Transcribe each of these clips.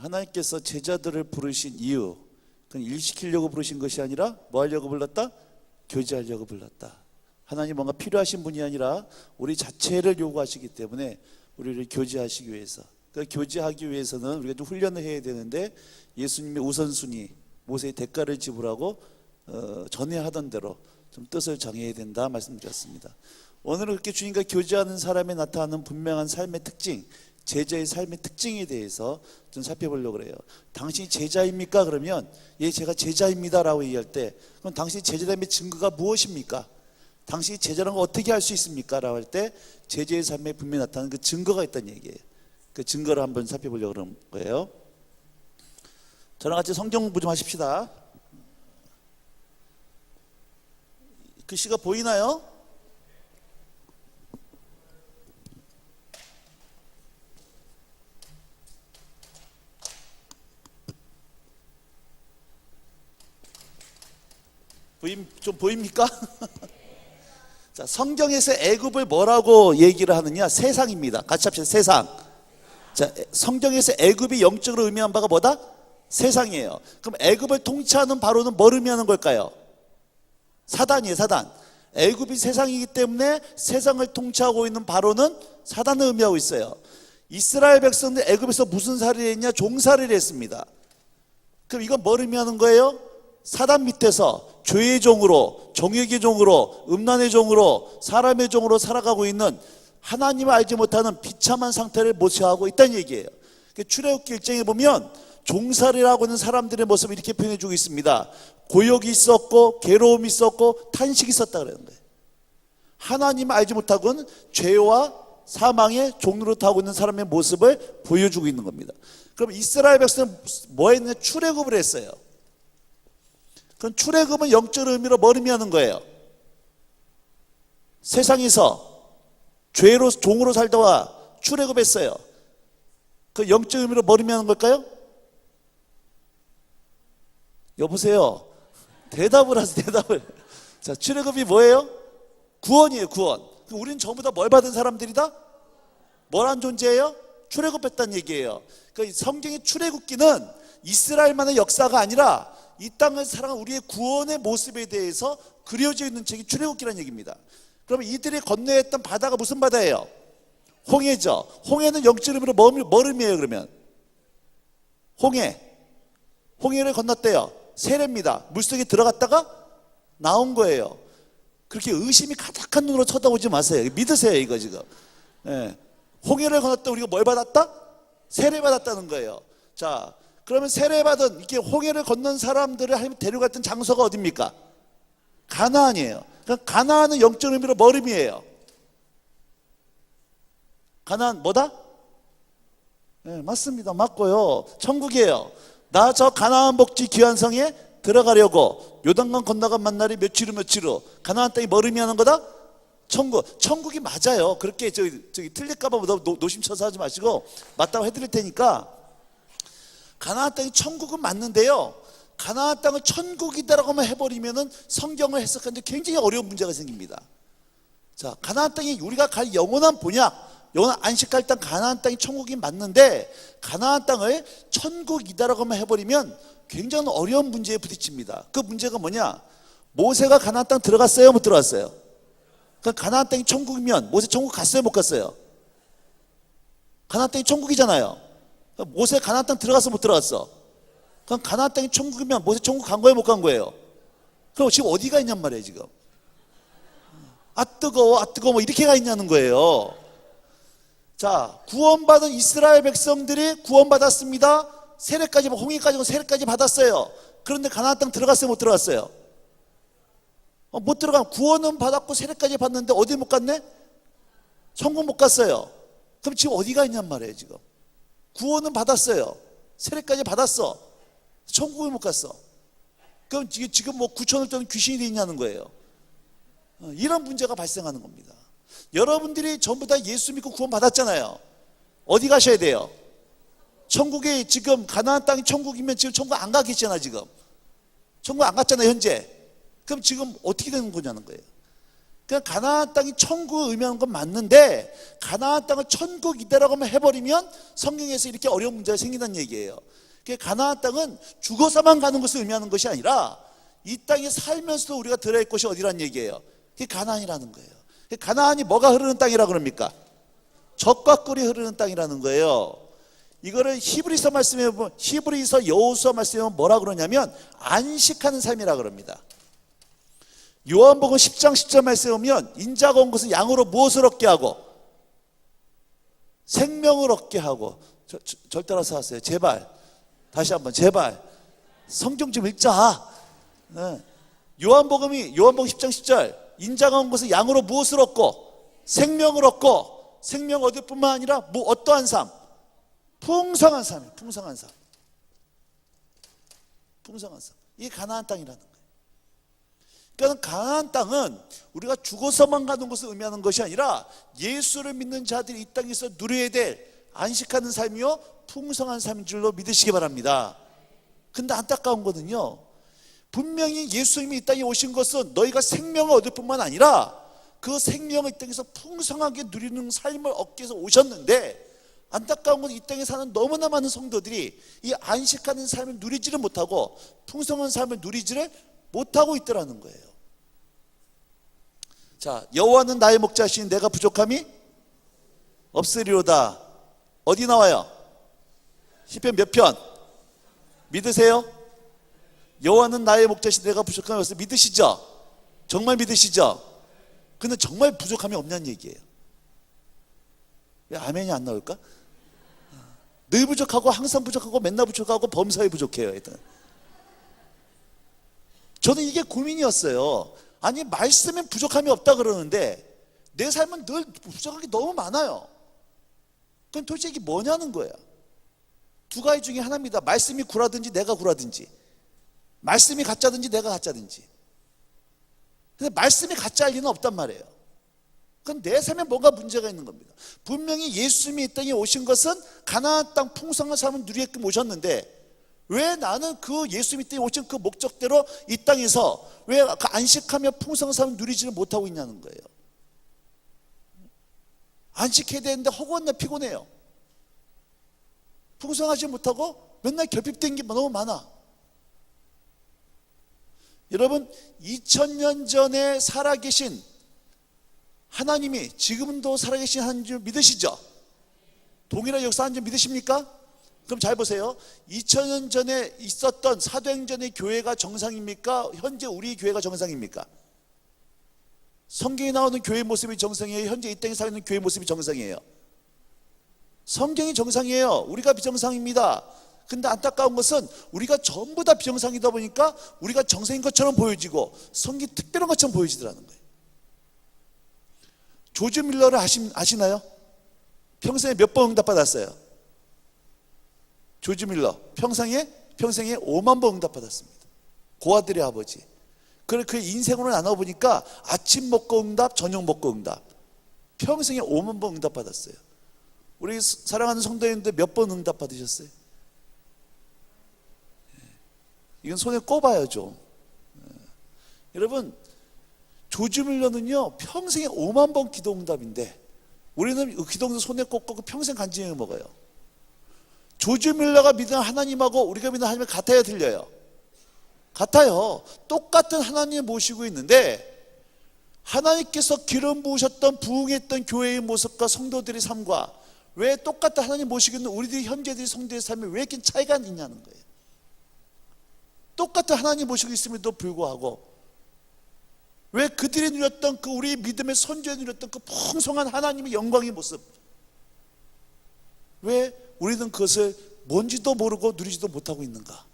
하나님께서 제자들을 부르신 이유, 그건 일 시키려고 부르신 것이 아니라 뭐 하려고 불렀다? 교제하려고 불렀다. 하나님 뭔가 필요하신 분이 아니라 우리 자체를 요구하시기 때문에 우리를 교제하시기 위해서, 그 교제하기 위해서는 우리가 좀 훈련을 해야 되는데, 예수님의 우선순위, 모세의 대가를 지불하고 전에 하던 대로 좀 뜻을 정해야 된다 말씀드렸습니다. 오늘은 그렇게 주님과 교제하는 사람에 나타나는 분명한 삶의 특징, 제자의 삶의 특징에 대해서 좀 살펴보려고 그래요. 당신이 제자입니까? 그러면 예, 제가 제자입니다 라고 얘기할 때, 그럼 당신이 제자됨의 증거가 무엇입니까? 당신이 제자라는 걸 어떻게 알 수 있습니까? 라고 할 때 제자의 삶에 분명히 나타나는 그 증거가 있다는 얘기예요. 그 증거를 한번 살펴보려고 그런 거예요. 저랑 같이 성경 공부 좀 하십시다. 글씨가 보이나요? 좀 보입니까? 자, 성경에서 애굽을 뭐라고 얘기를 하느냐? 세상입니다. 같이 합시다. 세상. 자, 성경에서 애굽이 영적으로 의미한 바가 뭐다? 세상이에요. 그럼 애굽을 통치하는 바로는 뭘 의미하는 걸까요? 사단이에요. 사단. 애굽이 세상이기 때문에 세상을 통치하고 있는 바로는 사단을 의미하고 있어요. 이스라엘 백성들 애굽에서 무슨 살이를 했냐? 종살이를 했습니다. 그럼 이건 뭘 의미하는 거예요? 사단 밑에서 죄의 종으로, 정욕의 종으로, 음란의 종으로, 사람의 종으로 살아가고 있는, 하나님을 알지 못하는 비참한 상태를 모셔하고 있다는 얘기예요. 출애굽기 1장에 보면 종살이라고 하는 사람들의 모습을 이렇게 표현해 주고 있습니다. 고역이 있었고 괴로움이 있었고 탄식이 있었다 그러는 거예요. 하나님을 알지 못하고는 죄와 사망의 종로로 타고 있는 사람의 모습을 보여주고 있는 겁니다. 그럼 이스라엘 백성은 뭐 했느냐? 출애굽을 했어요. 그럼 출애굽은 영적 의미로 뭘 의미하는 거예요? 세상에서 죄로 종으로 살다가 출애굽했어요. 그 영적 의미로 뭘 의미하는 걸까요? 여보세요. 대답을 하세요. 대답을. 자, 출애굽이 뭐예요? 구원이에요. 구원. 우리는 전부 다 뭘 받은 사람들이다? 뭘 한 존재예요? 출애굽했다는 얘기예요. 그러니까 성경의 출애굽기는 이스라엘만의 역사가 아니라 이 땅을 살아가는 우리의 구원의 모습에 대해서 그려져 있는 책이 출애굽기라는 얘기입니다. 그러면 이들이 건너야 했던 바다가 무슨 바다예요? 홍해죠. 홍해는 영적 의미로 뭘 의미해요 그러면? 홍해를 건넜대요. 세례입니다. 물속에 들어갔다가 나온 거예요. 그렇게 의심이 가득한 눈으로 쳐다보지 마세요. 믿으세요 이거 지금. 예. 홍해를 건넜다 우리가 뭘 받았다? 세례 받았다는 거예요. 자, 그러면 세례받은 이렇게 홍해를 건넌 사람들을 하나님 데려갔던 장소가 어디입니까? 가나안이에요. 그러니까 가나안은 영적 의미로 뭘 의미해요? 가나안 뭐다? 네, 맞습니다. 맞고요. 천국이에요. 나 저 가나안 복지 귀한 성에 들어가려고 요단강 건너간 만날이 며칠 후 가나안 땅이 뭘 의미하는 거다? 천국. 천국이 맞아요. 그렇게 저기 틀릴까봐 노심쳐서 하지 마시고 맞다고 해드릴 테니까. 가나안 땅이 천국은 맞는데요, 가나안 땅을 천국이다라고만 해버리면은 성경을 해석하는데 굉장히 어려운 문제가 생깁니다. 자, 가나안 땅이 우리가 갈 영원한 본약, 영원한 안식할 땅 가나안 땅이 천국이 맞는데 가나안 땅을 천국이다라고만 해버리면 굉장히 어려운 문제에 부딪힙니다. 그 문제가 뭐냐? 모세가 가나안 땅 들어갔어요? 못 들어갔어요? 그러니까 가나안 땅이 천국이면 모세 천국 갔어요? 못 갔어요? 가나안 땅이 천국이잖아요. 모세 가나안 땅 들어갔어? 못 들어갔어? 그럼 가나안 땅이 천국이면 모세 천국 간 거예요? 못 간 거예요? 그럼 지금 어디가 있냔 말이에요 지금. 아 뜨거워 뭐 이렇게 가 있냐는 거예요. 자, 구원받은 이스라엘 백성들이 구원받았습니다. 세례까지, 홍해까지 세례까지 받았어요. 그런데 가나안 땅 들어갔어요? 못 들어갔어요? 못 들어간, 구원은 받았고 세례까지 받는데 어디 못 갔네? 천국 못 갔어요. 그럼 지금 어디가 있냔 말이에요 지금. 구원은 받았어요. 세례까지 받았어. 천국에 못 갔어. 그럼 지금 뭐 9천을 떠는 귀신이 돼 있냐는 거예요. 이런 문제가 발생하는 겁니다. 여러분들이 전부 다 예수 믿고 구원 받았잖아요. 어디 가셔야 돼요? 천국에. 지금 가나안 땅이 천국이면 지금 천국 안 가 계시잖아 지금. 천국 안 갔잖아요 현재. 그럼 지금 어떻게 되는 거냐는 거예요. 그러니까 가나안 땅이 천국을 의미하는 건 맞는데 가나안 땅을 천국이다라고만 해버리면 성경에서 이렇게 어려운 문제가 생긴다는 얘기예요. 그러니까 가나안 땅은 죽어서만 가는 것을 의미하는 것이 아니라 이 땅에 살면서도 우리가 들어야 할 곳이 어디란 얘기예요? 그게 가나안이라는 거예요. 가나안이 뭐가 흐르는 땅이라 그럽니까? 젖과 꿀이 흐르는 땅이라는 거예요. 이거를 히브리서 말씀에 보면, 히브리서 여호수아 말씀에 보면 뭐라 그러냐면 안식하는 삶이라 그럽니다. 요한복음 10장 10절 말씀에 보면 인자가 온 것은 양으로 무엇을 얻게 하고 생명을 얻게 하고. 절 따라서 하세요. 제발. 다시 한번 제발. 성경 좀 읽자. 네. 요한복음 10장 10절 인자가 온 것은 양으로 무엇을 얻고 생명을 얻고, 생명 얻을 뿐만 아니라 뭐 어떠한 삶? 풍성한 삶이에요. 풍성한 삶. 풍성한 삶. 이게 가나안 땅이라는 거예요. 그러니까 가나안 땅은 우리가 죽어서만 가는 것을 의미하는 것이 아니라 예수를 믿는 자들이 이 땅에서 누려야 될 안식하는 삶이요 풍성한 삶인 줄로 믿으시기 바랍니다. 근데 안타까운 거는요, 분명히 예수님이 이 땅에 오신 것은 너희가 생명을 얻을 뿐만 아니라 그 생명을 이 땅에서 풍성하게 누리는 삶을 얻기 위해서 오셨는데, 안타까운 건 이 땅에 사는 너무나 많은 성도들이 이 안식하는 삶을 누리지를 못하고 풍성한 삶을 누리지를 못하고 있더라는 거예요. 자, 여호와는 나의 목자시니 내가 부족함이 없으리로다. 어디 나와요? 시편 몇 편? 믿으세요? 여호와는 나의 목자시니 내가 부족함이 없으리. 믿으시죠? 정말 믿으시죠? 근데 정말 부족함이 없냐는 얘기예요. 왜 아멘이 안 나올까? 늘 부족하고 항상 부족하고 맨날 부족하고 범사에 부족해요. 일단 저는 이게 고민이었어요. 아니, 말씀에 부족함이 없다 그러는데 내 삶은 늘 부족한 게 너무 많아요. 그럼 도대체 이게 뭐냐는 거야. 두 가지 중에 하나입니다. 말씀이 구라든지 내가 구라든지, 말씀이 가짜든지 내가 가짜든지. 근데 말씀이 가짜일 리는 없단 말이에요. 그건 내 삶에 뭔가 문제가 있는 겁니다. 분명히 예수님이 이 땅에 오신 것은 가나안 땅 풍성한 삶을 누리게끔 오셨는데 왜 나는 그 예수님이 이 땅에 오신 그 목적대로 이 땅에서 왜 그 안식하며 풍성한 삶을 누리지를 못하고 있냐는 거예요. 안식해야 되는데 허구한 날 피곤해요. 풍성하지 못하고 맨날 결핍된 게 너무 많아. 여러분, 2000년 전에 살아계신 하나님이 지금도 살아계신 하나님 줄 믿으시죠? 동일한 역사하는 줄 믿으십니까? 그럼 잘 보세요. 2000년 전에 있었던 사도행전의 교회가 정상입니까? 현재 우리 교회가 정상입니까? 성경에 나오는 교회 모습이 정상이에요? 현재 이 땅에 살아있는 교회 모습이 정상이에요? 성경이 정상이에요. 우리가 비정상입니다. 근데 안타까운 것은 우리가 전부 다 비정상이다 보니까 우리가 정상인 것처럼 보여지고 성경이 특별한 것처럼 보여지더라는 거예요. 조지 밀러를 아시나요? 평생에 몇 번 응답받았어요? 조지 밀러 평생에 5만 번 응답받았습니다. 고아들의 아버지. 그래 그 인생으로 나눠보니까 아침 먹고 응답, 저녁 먹고 응답. 평생에 5만 번 응답받았어요. 우리 사랑하는 성도님들 몇 번 응답받으셨어요? 이건 손에 꼽아요 좀. 여러분, 조지 밀러는요 평생에 5만 번 기도 응답인데 우리는 기도 응답 손에 꼽고 평생 간증해 먹어요. 조지 밀러가 믿는 하나님하고 우리가 믿는 하나님은 같아야 들려요? 같아요. 똑같은 하나님을 모시고 있는데 하나님께서 기름 부으셨던 부흥했던 교회의 모습과 성도들의 삶과 왜 똑같은 하나님 모시고 있는 우리들이 현재들의 성도의 삶이 왜 이렇게 차이가 있냐는 거예요. 똑같은 하나님 모시고 있음에도 불구하고 왜 그들이 누렸던 그 우리 믿음의 선조에 누렸던 그 풍성한 하나님의 영광의 모습, 왜 우리는 그것을 뭔지도 모르고 누리지도 못하고 있는가?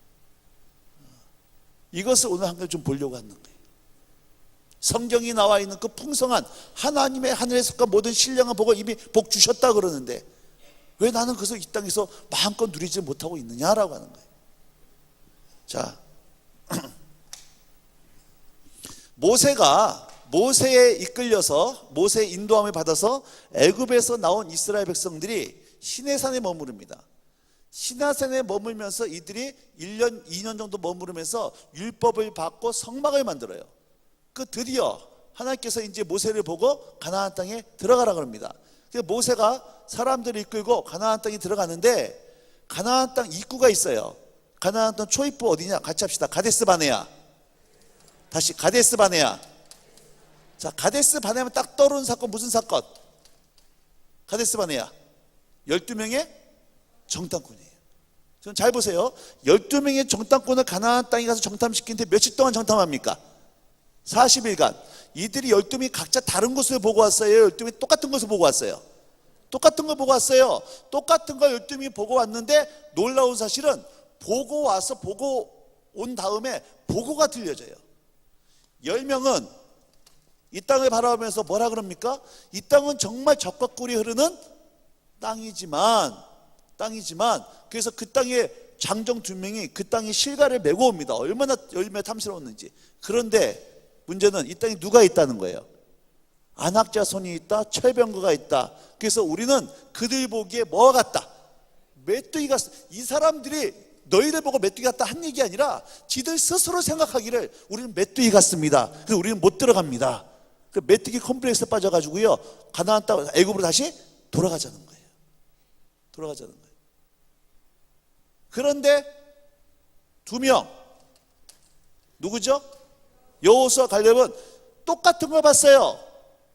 이것을 오늘 한 가지 좀 보려고 하는 거예요. 성경이 나와 있는 그 풍성한 하나님의 하늘에서과 모든 신령한 복을 이미 복 주셨다 그러는데 왜 나는 그것을 이 땅에서 마음껏 누리지 못하고 있느냐라고 하는 거예요. 자, 모세에 이끌려서 모세의 인도함을 받아서 애굽에서 나온 이스라엘 백성들이 시내산에 머무릅니다. 시내산에 머물면서 이들이 1년, 2년 정도 머무르면서 율법을 받고 성막을 만들어요. 그 드디어 하나님께서 이제 모세를 보고 가나안 땅에 들어가라 그럽니다. 그래서 모세가 사람들을 이끌고 가나안 땅에 들어가는데 가나안 땅 입구가 있어요. 가나안 땅 초입부 어디냐? 같이 합시다. 가데스 바네아. 다시 가데스 바네아. 자, 가데스 바네아면 딱 떠오르는 사건 무슨 사건? 가데스 바네아 12명의 정탐꾼이에요. 좀 잘 보세요. 12명의 정탐꾼을 가나안 땅에 가서 정탐시키는데 며칠 동안 정탐합니까? 40일간. 이들이 12명이 각자 다른 곳을 보고 왔어요? 12명이 똑같은 곳을 보고 왔어요? 똑같은 걸 보고 왔어요. 똑같은 걸 12명이 보고 왔는데 놀라운 사실은 보고 와서 보고 온 다음에 보고가 들려져요. 10명은 이 땅을 바라보면서 뭐라 그럽니까? 이 땅은 정말 젖과 꿀이 흐르는 땅이지만 그래서 그 땅에 장정 2명이 그 땅에 실과를 메고 옵니다. 얼마나 탐스러웠는지. 그런데 문제는 이 땅에 누가 있다는 거예요? 안악자손이 있다, 철병거가 있다. 그래서 우리는 그들 보기에 뭐가 같다? 메뚜기 같다. 이 사람들이 너희들 보고 메뚜기 같다 한 얘기 아니라 지들 스스로 생각하기를 우리는 메뚜기 같습니다. 그래서 우리는 못 들어갑니다. 그 메뚜기 컴플렉스에 빠져가지고요, 가나안 땅 애굽으로 다시 돌아가자는 거예요. 돌아가자는 거예요. 그런데 2명 누구죠? 여호수아 갈렙은 똑같은 걸 봤어요.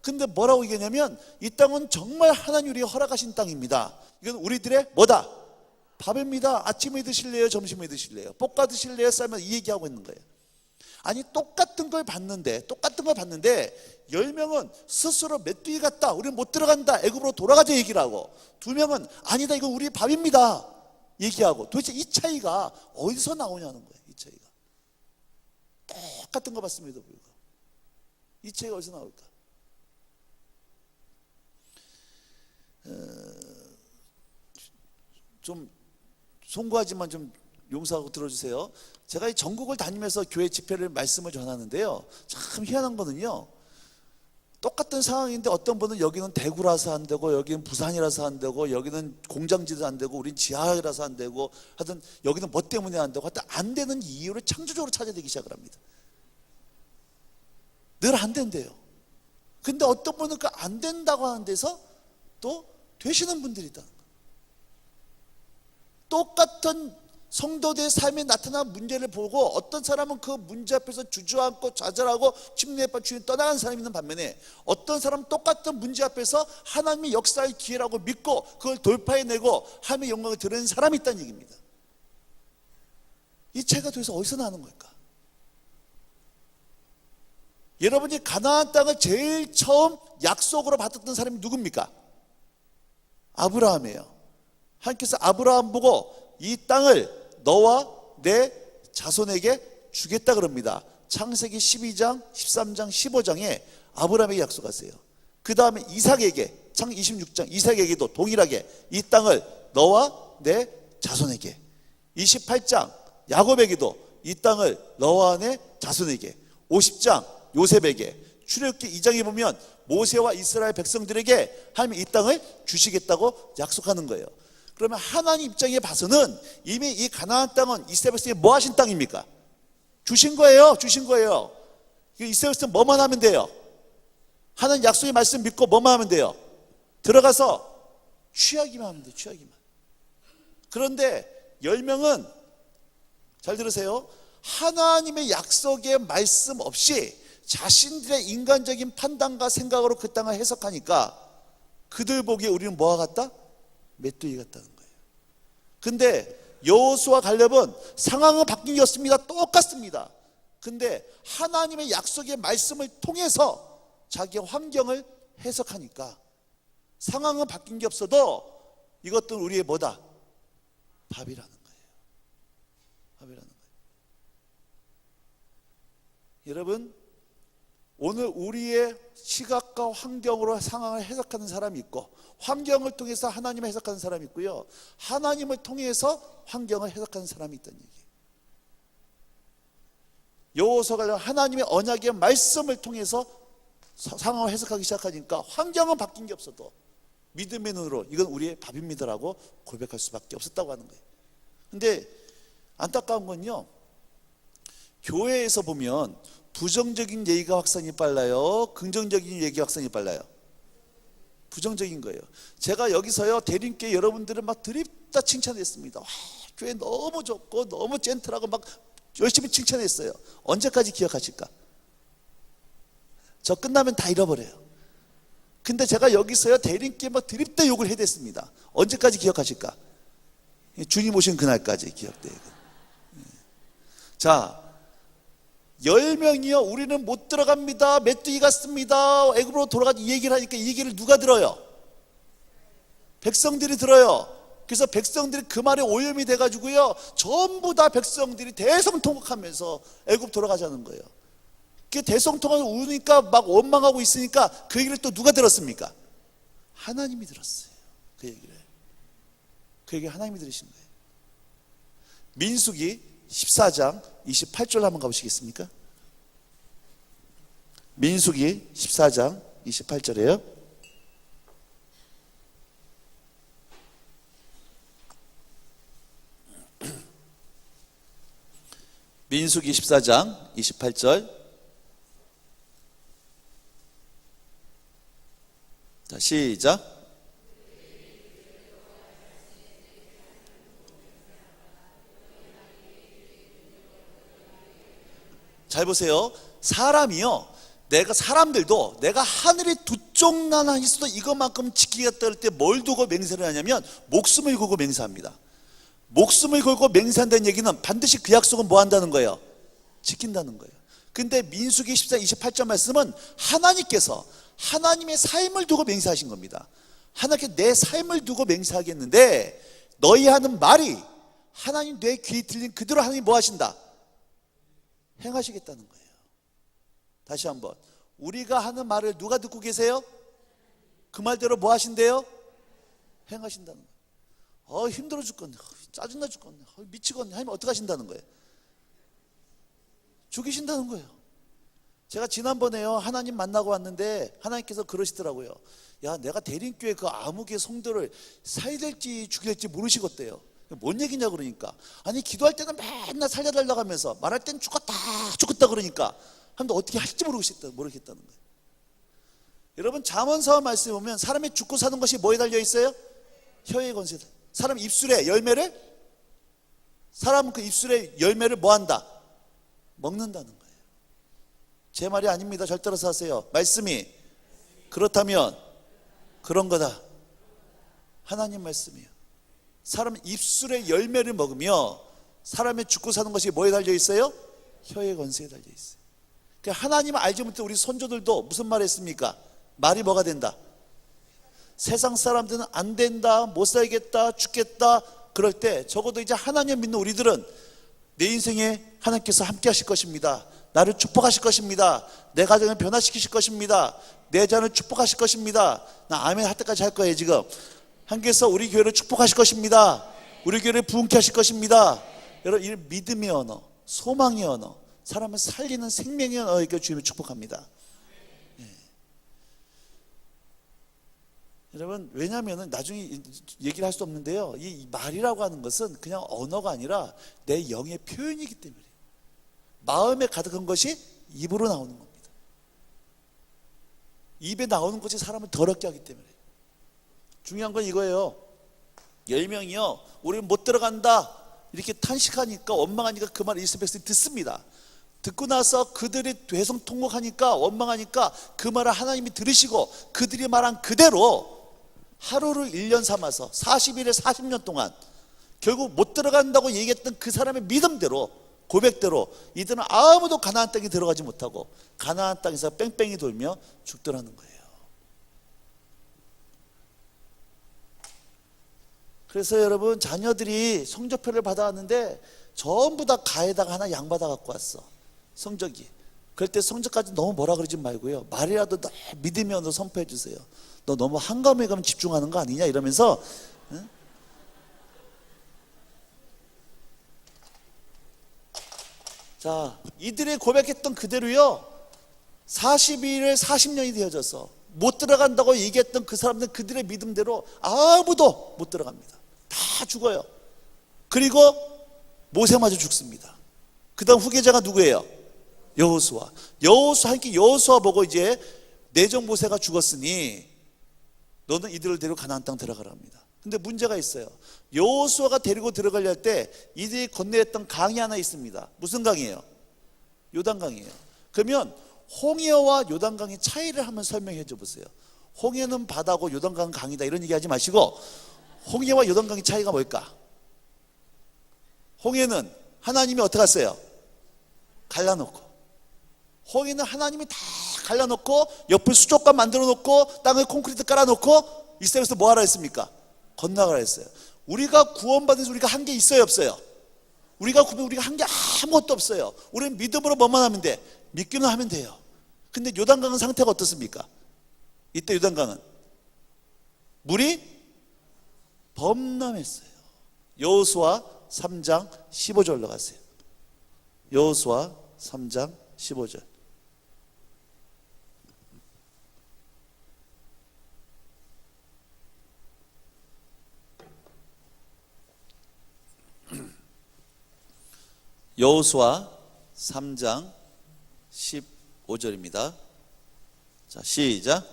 근데 뭐라고 얘기하냐면 이 땅은 정말 하나님이 허락하신 땅입니다. 이건 우리들의 뭐다? 밥입니다. 아침에 드실래요? 점심에 드실래요? 볶아 드실래요? 쌀면 이 얘기하고 있는 거예요. 아니 똑같은 걸 봤는데 10명은 스스로 메뚜기 같다, 우리는 못 들어간다, 애굽으로 돌아가자 얘기를 하고, 2명은 아니다, 이건 우리 밥입니다 얘기하고. 도대체 이 차이가 어디서 나오냐는 거예요. 이 차이가 똑같은 거 봤음에도 불구하고 이 차이가 어디서 나올까? 좀 송구하지만 좀 용서하고 들어주세요. 제가 이 전국을 다니면서 교회 집회를 말씀을 전하는데요, 참 희한한 거는요, 똑같은 상황인데 어떤 분은 여기는 대구라서 안 되고, 여기는 부산이라서 안 되고, 여기는 공장지도 안 되고, 우린 지하라서 안 되고, 하여튼 여기는 뭐 때문에 안 되고, 하여튼 안 되는 이유를 창조적으로 찾아내기 시작을 합니다. 늘 안 된대요. 근데 어떤 분은 그 안 된다고 하는 데서 또 되시는 분들이 있다. 똑같은 성도들의 삶에 나타난 문제를 보고 어떤 사람은 그 문제 앞에서 주저앉고 좌절하고 침례에 빠지고 떠나가는 사람이 있는 반면에, 어떤 사람은 똑같은 문제 앞에서 하나님의 역사의 기회라고 믿고 그걸 돌파해내고 하나님의 영광을 드러내는 사람이 있다는 얘기입니다. 이 차이가 도대체 어디서 나는 걸까? 여러분이 가나안 땅을 제일 처음 약속으로 받았던 사람이 누굽니까? 아브라함이에요. 하나님께서 아브라함 보고 이 땅을 너와 내 자손에게 주겠다 그럽니다. 창세기 12장, 13장, 15장에 아브라함에게 약속하세요. 그 다음에 이삭에게, 창세기 26장 이삭에게도 동일하게 이 땅을 너와 내 자손에게, 28장 야곱에게도 이 땅을 너와 내 자손에게, 50장 요셉에게, 출애굽기 2장에 보면 모세와 이스라엘 백성들에게 하나님이 이 땅을 주시겠다고 약속하는 거예요. 그러면 하나님 입장에 봐서는 이미 이 가나안 땅은 이스라엘 백성이 뭐 하신 땅입니까? 주신 거예요. 주신 거예요. 이스라엘 백성은 뭐만 하면 돼요? 하나님 약속의 말씀 믿고 뭐만 하면 돼요? 들어가서 취하기만 하면 돼요. 취하기만. 그런데 10명은 잘 들으세요. 하나님의 약속의 말씀 없이 자신들의 인간적인 판단과 생각으로 그 땅을 해석하니까 그들 보기에 우리는 뭐와 같다? 메뚜기 같다는 거예요. 근데 여호수아 갈렙은 상황은 바뀐 게 없습니다. 똑같습니다. 근데 하나님의 약속의 말씀을 통해서 자기의 환경을 해석하니까 상황은 바뀐 게 없어도 이것들은 우리의 뭐다? 밥이라는 거예요. 밥이라는 거예요. 여러분, 오늘 우리의 시각과 환경으로 상황을 해석하는 사람이 있고, 환경을 통해서 하나님을 해석하는 사람이 있고요, 하나님을 통해서 환경을 해석하는 사람이 있다는 얘기예요. 여호수아가 하나님의 언약의 말씀을 통해서 상황을 해석하기 시작하니까 환경은 바뀐 게 없어도 믿음의 눈으로 이건 우리의 밥입니다라고 고백할 수밖에 없었다고 하는 거예요. 근데 안타까운 건요, 교회에서 보면 부정적인 얘기가 확산이 빨라요? 긍정적인 얘기 확산이 빨라요? 부정적인 거예요. 제가 여기서요 대림교회 여러분들을 막 드립다 칭찬했습니다. 와, 교회 너무 좋고 너무 젠틀하고 막 열심히 칭찬했어요. 언제까지 기억하실까? 저 끝나면 다 잃어버려요. 근데 제가 여기서요 대림교회 막 드립다 욕을 해댔습니다. 언제까지 기억하실까? 주님 오신 그날까지 기억돼요. 자, 10명이요 우리는 못 들어갑니다, 메뚜기 같습니다, 애굽으로 돌아가지, 이 얘기를 하니까 이 얘기를 누가 들어요? 백성들이 들어요. 그래서 백성들이 그 말에 오염이 돼가지고요 전부 다 백성들이 대성통곡하면서 애굽 돌아가자는 거예요. 그 대성통곡을 우니까 막 원망하고 있으니까 그 얘기를 또 누가 들었습니까? 하나님이 들었어요. 그 얘기 하나님이 들으신 거예요. 민수기 14장 28절 한번 가보시겠습니까? 민수기 14장 28절이에요. 민수기 14장 28절. 자, 시작. 잘 보세요. 사람들도 내가 하늘에 두 쪽 나나 있어도 이것만큼 지키겠다 할 때 뭘 두고 맹세를 하냐면 목숨을 걸고 맹세합니다. 목숨을 걸고 맹세한다는 얘기는 반드시 그 약속은 뭐 한다는 거예요? 지킨다는 거예요. 근데 민수기 14, 28절 말씀은 하나님께서 하나님의 삶을 두고 맹세하신 겁니다. 하나님께 내 삶을 두고 맹세하겠는데 너희 하는 말이 하나님 내 귀에 들린 그대로 하나님 뭐 하신다? 행하시겠다는 거예요. 다시 한번, 우리가 하는 말을 누가 듣고 계세요? 그 말대로 뭐 하신대요? 행하신다는 거예요. 힘들어 죽겠네, 짜증나 죽겠네, 미치겠네 하면 어떻게 하신다는 거예요? 죽이신다는 거예요. 제가 지난번에요 하나님 만나고 왔는데 하나님께서 그러시더라고요. 야, 내가 대림교회 그 아무개 성도를 살릴지 죽일지 모르시겠대요. 뭔 얘기냐 그러니까, 아니 기도할 때는 맨날 살려달라고 하면서 말할 때는 죽었다 그러니까 하는데 어떻게 할지 모르겠다는 거예요. 여러분 잠언서 말씀에 보면 사람이 죽고 사는 것이 뭐에 달려 있어요? 혀의 권세에. 사람 입술에 열매를, 사람 그 입술에 열매를 뭐 한다? 먹는다는 거예요. 제 말이 아닙니다. 잘 따라서 하세요. 말씀이 그렇다면 그런 거다. 하나님 말씀이에요. 사람 입술에 열매를 먹으며 사람의 죽고 사는 것이 뭐에 달려 있어요? 혀의 권세에 달려 있어요. 그러니까 하나님을 알지 못해 우리 선조들도 무슨 말 했습니까? 말이 뭐가 된다? 세상 사람들은 안 된다, 못 살겠다, 죽겠다 그럴 때 적어도 이제 하나님 믿는 우리들은 내 인생에 하나님께서 함께 하실 것입니다, 나를 축복하실 것입니다, 내 가정을 변화시키실 것입니다, 내 자녀를 축복하실 것입니다, 나 아멘 할 때까지 할 거예요. 지금 하나님께서 우리 교회를 축복하실 것입니다, 우리 교회를 부흥케 하실 것입니다. 여러분, 이 믿음의 언어, 소망의 언어, 사람을 살리는 생명의 언어에게 주님을 축복합니다. 여러분, 왜냐하면 나중에 얘기를 할 수 없는데요, 이 말이라고 하는 것은 그냥 언어가 아니라 내 영의 표현이기 때문에 마음에 가득한 것이 입으로 나오는 겁니다. 입에 나오는 것이 사람을 더럽게 하기 때문에. 중요한 건 이거예요. 10명이요 우리는 못 들어간다 이렇게 탄식하니까 원망하니까 그 말을 이스라엘 백성이 듣습니다. 듣고 나서 그들이 대성통곡하니까 원망하니까 그 말을 하나님이 들으시고 그들이 말한 그대로 하루를 1년 삼아서 40일에 40년 동안 결국 못 들어간다고 얘기했던 그 사람의 믿음대로, 고백대로 이들은 아무도 가나안 땅에 들어가지 못하고 가나안 땅에서 뺑뺑이 돌며 죽더라는 거예요. 그래서 여러분, 자녀들이 성적표를 받아왔는데 전부 다 가에다가 하나 양 받아 갖고 왔어, 성적이. 그럴 때 성적까지 너무 뭐라 그러지 말고요, 말이라도 너 믿으면 너 선포해 주세요. 너 너무 한가움에 가면 집중하는 거 아니냐 이러면서. 응? 자, 이들이 고백했던 그대로요 40일에 40년이 되어져서 못 들어간다고 얘기했던 그 사람들은 그들의 믿음대로 아무도 못 들어갑니다. 다 죽어요. 그리고 모세마저 죽습니다. 그 다음 후계자가 누구예요? 여호수아. 하나님께 여호수아 보고 이제 내정보세가 죽었으니 너는 이들을 데리고 가나안 땅 들어가라 합니다. 근데 문제가 있어요. 여호수아가 데리고 들어가려 할 때 이들이 건너야 했던 강이 하나 있습니다. 무슨 강이에요? 요단강이에요. 그러면 홍해와 요단강의 차이를 한번 설명해 줘 보세요. 홍해는 바다고 요단강은 강이다 이런 얘기 하지 마시고 홍해와 요단강의 차이가 뭘까? 홍해는 하나님이 어떻게 했어요? 갈라놓고. 홍해는 하나님이 다 갈라놓고 옆에 수족관 만들어 놓고 땅에 콘크리트 깔아놓고 이스라엘에서 뭐 하라 했습니까? 건너가라 했어요. 우리가 구원받아서 우리가 한 게 있어요 없어요? 우리가 한 게 아무것도 없어요. 우리는 믿음으로 뭐만 하면 돼? 믿기만 하면 돼요. 근데 요단강은 상태가 어떻습니까? 이때 요단강은 물이 범람했어요. 여호수아 3장 15절로 가세요. 여호수아 3장 15절. 여호수아 3장 15절입니다. 자, 시작.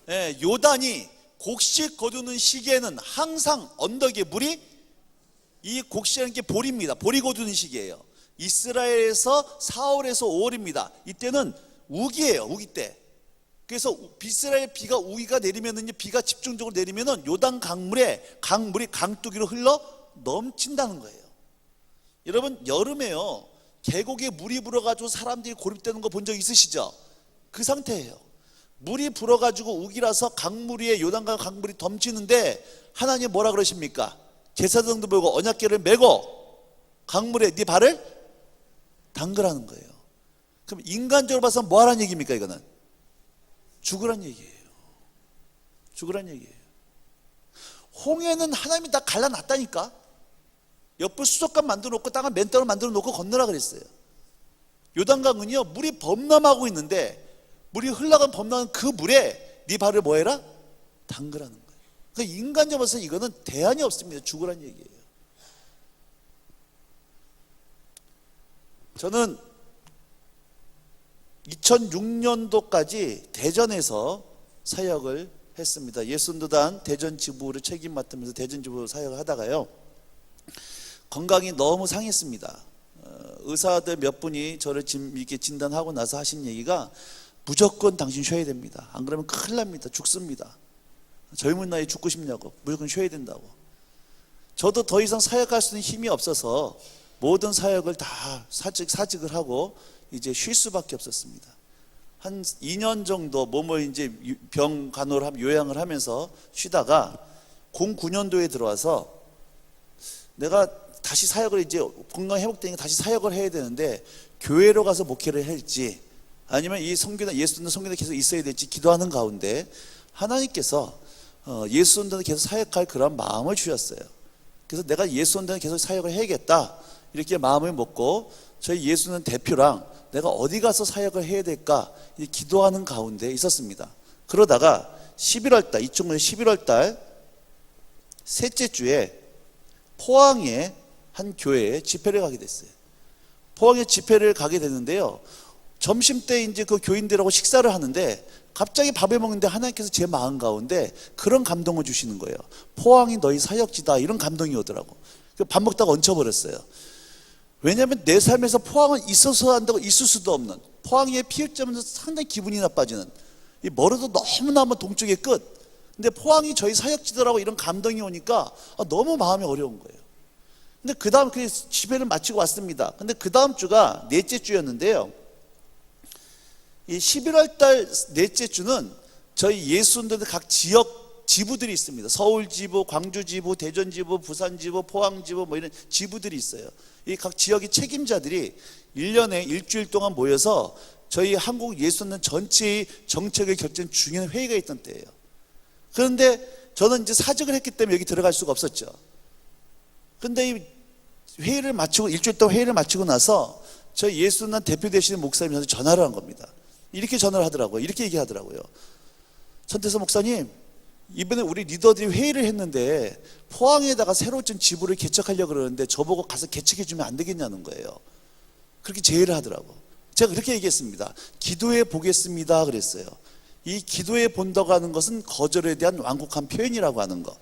네, 요단이 곡식 거두는 시기에는 항상 언덕에 물이, 이 곡식이라는 게 보리입니다. 보리 거두는 시기예요. 이스라엘에서 4월에서 5월입니다. 이때는 우기예요. 우기 때. 그래서 이스라엘 비가 우기가 내리면은, 비가 집중적으로 내리면은 요단 강물이 강뚜기로 흘러 넘친다는 거예요. 여러분, 여름에요 계곡에 물이 불어가지고 사람들이 고립되는 거 본 적 있으시죠? 그 상태예요. 물이 불어가지고 우기라서 강물 위에 요단강 강물이 넘치는데 하나님 뭐라 그러십니까? 제사장도 보고 언약궤를 메고 강물에 네 발을 담그라는 거예요. 그럼 인간적으로 봐서 뭐 하라는 얘기입니까? 이거는 죽으란 얘기예요. 죽으란 얘기예요. 홍해는 하나님이 다 갈라놨다니까. 옆을 수족관 만들어 놓고 땅을 맨땅으로 만들어 놓고 건너라 그랬어요. 요단강은요 물이 범람하고 있는데, 물이 흘러간 범람한 그 물에 네 발을 뭐 해라? 담그라는 거예요. 그러니까 인간적으로 봐서 이거는 대안이 없습니다. 죽으란 얘기예요. 저는 2006년도까지 대전에서 사역을 했습니다. 예순도단 대전 지부를 책임 맡으면서 대전 지부 사역을 하다가요, 건강이 너무 상했습니다. 의사들 몇 분이 저를 이렇게 진단하고 나서 하신 얘기가 무조건 당신 쉬어야 됩니다. 안 그러면 큰일 납니다. 죽습니다. 젊은 나이에 죽고 싶냐고. 무조건 쉬어야 된다고. 저도 더 이상 사역할 수 있는 힘이 없어서 모든 사역을 다 사직을 하고 이제 쉴 수밖에 없었습니다. 한 2년 정도 몸을 이제 병 간호를 요양을 하면서 쉬다가 09년도에 들어와서 내가 다시 사역을, 이제 건강 회복되니까 다시 사역을 해야 되는데 교회로 가서 목회를 할지 아니면 이 성교단, 예수님도 성교단에 계속 있어야 될지 기도하는 가운데 하나님께서 예수님단에 계속 사역할 그런 마음을 주셨어요. 그래서 내가 예수님단에 계속 사역을 해야겠다 이렇게 마음을 먹고 저희 예수님 대표랑 내가 어디 가서 사역을 해야 될까 기도하는 가운데 있었습니다. 그러다가 11월달, 2009년 11월달 셋째 주에 포항에 한 교회에 집회를 가게 됐어요. 포항에 집회를 가게 됐는데요, 점심때 이제 그 교인들하고 식사를 하는데 갑자기 밥을 먹는데 하나님께서 제 마음 가운데 그런 감동을 주시는 거예요. 포항이 너희 사역지다, 이런 감동이 오더라고. 밥 먹다가 얹혀버렸어요. 왜냐하면 내 삶에서 포항은 있어서 한다고 있을 수도 없는, 포항에 피읍자면서 상당히 기분이 나빠지는, 이 멀어도 너무나무 동쪽의 끝, 근데 포항이 저희 사역지더라고 이런 감동이 오니까 너무 마음이 어려운 거예요. 근데 그 다음 그 집회를 마치고 왔습니다. 근데 그 다음 주가 넷째 주였는데요, 이 11월 달 넷째 주는 저희 예수님들 각 지역 지부들이 있습니다. 서울 지부, 광주 지부, 대전 지부, 부산 지부, 포항 지부 뭐 이런 지부들이 있어요. 이 각 지역의 책임자들이 1년에 일주일 동안 모여서 저희 한국 예수님 전체의 정책을 결정 중요한 회의가 있던 때예요. 그런데 저는 이제 사직을 했기 때문에 여기 들어갈 수가 없었죠. 그런데 이 회의를 마치고, 일주일 동안 회의를 마치고 나서 저희 예수님 대표 되시는 목사님한테 전화를 한 겁니다. 이렇게 전화를 하더라고요. 이렇게 얘기하더라고요. 천태서 목사님, 이번에 우리 리더들이 회의를 했는데 포항에다가 새로 좀 지부를 개척하려고 그러는데 저보고 가서 개척해 주면 안 되겠냐는 거예요. 그렇게 제의를 하더라고. 제가 그렇게 얘기했습니다. 기도해 보겠습니다 그랬어요. 이 기도해 본다고 하는 것은 거절에 대한 완곡한 표현이라고 하는 거.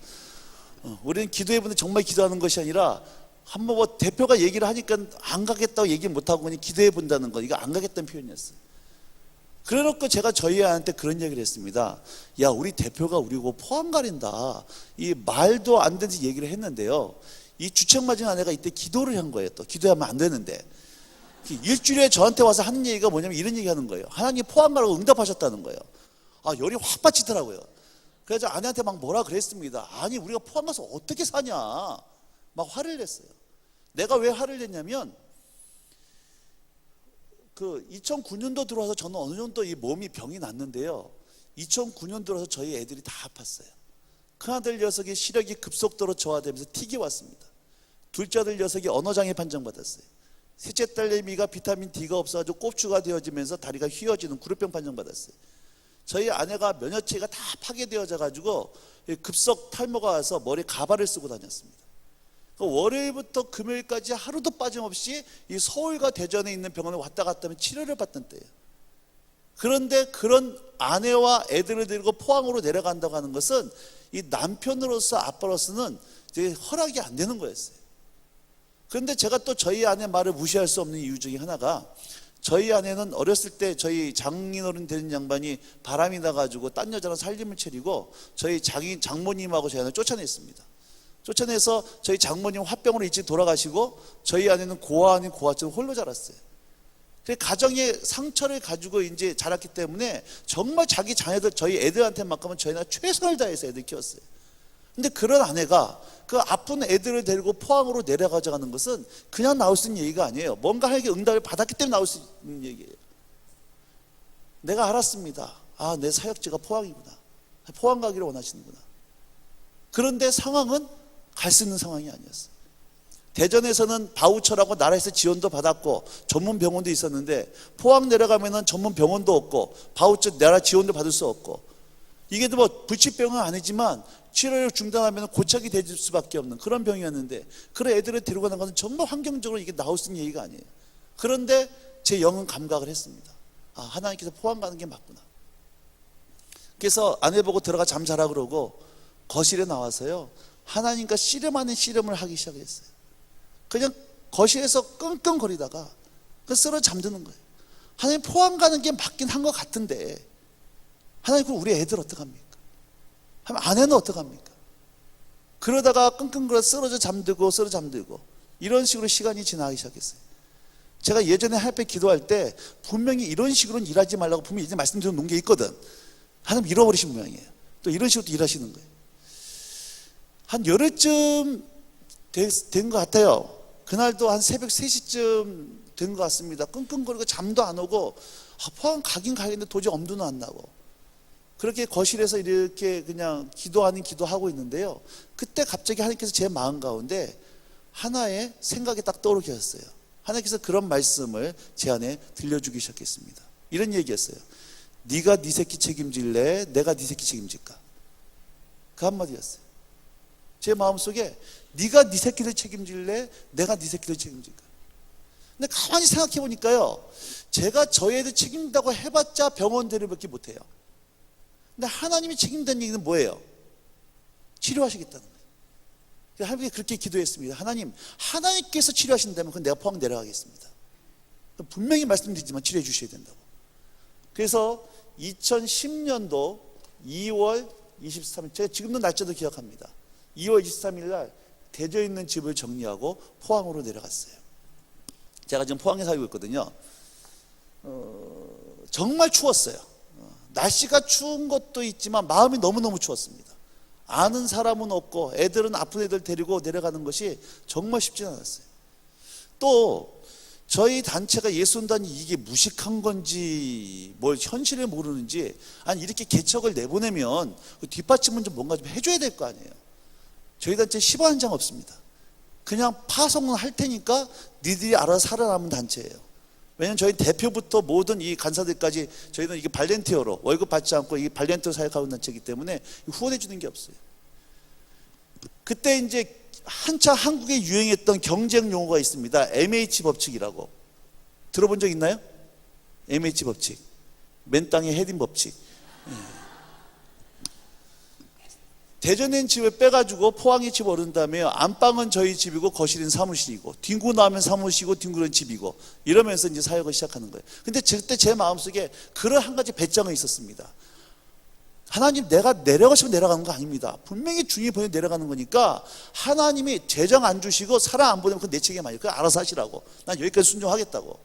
우리는 기도해 보는데 정말 기도하는 것이 아니라 한번 뭐 대표가 얘기를 하니까 안 가겠다고 얘기 못하고 그냥 기도해 본다는 거, 이거 안 가겠다는 표현이었어요. 그래놓고 제가 저희 아내한테 그런 얘기를 했습니다. 야, 우리 대표가 우리고 포항 가린다, 이 말도 안 되는 얘기를 했는데요, 이 주책 맞은 아내가 이때 기도를 한 거예요. 또 기도하면 안 되는데 일주일에 저한테 와서 하는 얘기가 뭐냐면 이런 얘기 하는 거예요. 하나님 포항 가라고 응답하셨다는 거예요. 열이 확 받치더라고요. 그래서 아내한테 막 뭐라 그랬습니다. 아니, 우리가 포항 가서 어떻게 사냐, 막 화를 냈어요. 내가 왜 화를 냈냐면, 그 2009년도 들어와서 저는 어느 정도 이 몸이 병이 났는데요, 2009년 들어서 저희 애들이 다 아팠어요. 큰아들 녀석이 시력이 급속도로 저하되면서 틱이 왔습니다. 둘째 아들 녀석이 언어장애 판정받았어요. 셋째 딸내미가 비타민 D가 없어가지고 꼽추가 되어지면서 다리가 휘어지는 구루병 판정받았어요. 저희 아내가 면역체계가 다 파괴되어져 가지고 급속 탈모가 와서 머리에 가발을 쓰고 다녔습니다. 월요일부터 금요일까지 하루도 빠짐없이 이 서울과 대전에 있는 병원에 왔다 갔다 하면 치료를 받던 때예요. 그런데 그런 아내와 애들을 데리고 포항으로 내려간다고 하는 것은 이 남편으로서, 아빠로서는 되게 허락이 안 되는 거였어요. 그런데 제가 또 저희 아내 말을 무시할 수 없는 이유 중에 하나가, 저희 아내는 어렸을 때 저희 장인어른 되는 양반이 바람이 나가지고 딴 여자랑 살림을 차리고 저희 장모님하고 저희 아내를 쫓아냈습니다. 쫓아내서 저희 장모님 화병으로 일찍 돌아가시고 저희 아내는 고아 아닌 고아처럼 홀로 자랐어요. 가정의 상처를 가지고 이제 자랐기 때문에 정말 자기 자녀들, 저희 애들한테만큼은 저희가 최선을 다해서 애들 키웠어요. 근데 그런 아내가 그 아픈 애들을 데리고 포항으로 내려가자는 것은 그냥 나올 수 있는 얘기가 아니에요. 뭔가 하에게 응답을 받았기 때문에 나올 수 있는 얘기예요. 내가 알았습니다. 내 사역지가 포항이구나. 포항 가기를 원하시는구나. 그런데 상황은 갈 수 있는 상황이 아니었어요. 대전에서는 바우처라고 나라에서 지원도 받았고 전문 병원도 있었는데, 포항 내려가면은 전문 병원도 없고 바우처 나라 지원도 받을 수 없고, 이게 뭐 불치병은 아니지만 치료를 중단하면 고착이 될 수밖에 없는 그런 병이었는데, 그런 애들을 데리고 간 것은 정말 환경적으로 이게 나올 수 있는 얘기가 아니에요. 그런데 제 영은 감각을 했습니다. 하나님께서 포항 가는 게 맞구나. 그래서 아내 보고 들어가 잠 자라 그러고 거실에 나와서요, 하나님과 씨름하는 씨름을 하기 시작했어요. 그냥 거실에서 끙끙거리다가 쓰러 잠드는 거예요. 하나님, 포항 가는 게 맞긴 한 것 같은데 하나님, 그럼 우리 애들 어떡합니까? 하면 아내는 어떡합니까? 그러다가 끙끙거려 쓰러져 잠들고 이런 식으로 시간이 지나기 시작했어요. 제가 예전에 하나님 기도할 때 분명히 이런 식으로는 일하지 말라고 분명히 이제 말씀드려 놓은 게 있거든. 하나님 잃어버리신 모양이에요. 또 이런 식으로 또 일하시는 거예요. 한 열흘쯤 된 것 같아요. 그날도 한 새벽 3시쯤 된 것 같습니다. 끙끙거리고 잠도 안 오고, 포항 가긴 가겠는데 도저히 엄두는 안 나고, 그렇게 거실에서 이렇게 그냥 기도하고 있는데요, 그때 갑자기 하나님께서 제 마음 가운데 하나의 생각이 딱 떠오르게 하셨어요. 하나님께서 그런 말씀을 제 안에 들려주기 시작했습니다. 이런 얘기였어요. 네가 네 새끼 책임질래? 내가 네 새끼 책임질까? 그 한마디였어요. 제 마음속에 네가 네 새끼를 책임질래? 내가 네 새끼를 책임질까? 근데 가만히 생각해 보니까요, 제가 저 애들 책임진다고 해봤자 병원 데려밖에 못해요. 근데 하나님이 책임진다는 얘기는 뭐예요? 치료하시겠다는 거예요. 하나님께 그렇게 기도했습니다. 하나님께서 치료하신다면 그건 내가 포항 내려가겠습니다. 분명히 말씀드리지만 치료해 주셔야 된다고. 그래서 2010년도 2월 23일, 제가 지금도 날짜도 기억합니다. 2월 23일 날 대전에 있는 집을 정리하고 포항으로 내려갔어요. 제가 지금 포항에 살고 있거든요. 정말 추웠어요. 날씨가 추운 것도 있지만 마음이 너무너무 추웠습니다. 아는 사람은 없고 애들은 아픈 애들 데리고 내려가는 것이 정말 쉽지 않았어요. 또 저희 단체가 예수단이 이게 무식한 건지 뭘 현실을 모르는지, 아니 이렇게 개척을 내보내면 그 뒷받침은 좀 뭔가 좀 해줘야 될 거 아니에요. 저희 단체 10원 한 장 없습니다. 그냥 파송은 할 테니까 니들이 알아서 살아남은 단체예요. 왜냐하면 저희 대표부터 모든 이 간사들까지 저희는 이게 발렌티어로 월급 받지 않고 이 발렌티어 사역하고 있는 단체이기 때문에 후원해 주는 게 없어요. 그때 이제 한참 한국에 유행했던 경쟁 용어가 있습니다. MH 법칙이라고. 들어본 적 있나요? MH 법칙. 맨 땅에 헤딩 법칙. 대전에 있는 집을 빼가지고 포항에 집 오른 다음에 안방은 저희 집이고 거실은 사무실이고 뒹구 나오면 사무실이고 뒹구는 집이고 이러면서 이제 사역을 시작하는 거예요. 근데 그때 제 마음속에 그런 한 가지 배짱이 있었습니다. 하나님, 내가 내려가시면 내려가는 거 아닙니다. 분명히 주님이 보내 내려가는 거니까 하나님이 재정 안 주시고 사람 안 보내면 그건 내 책임 아니에요. 그거 알아서 하시라고. 난 여기까지 순종하겠다고.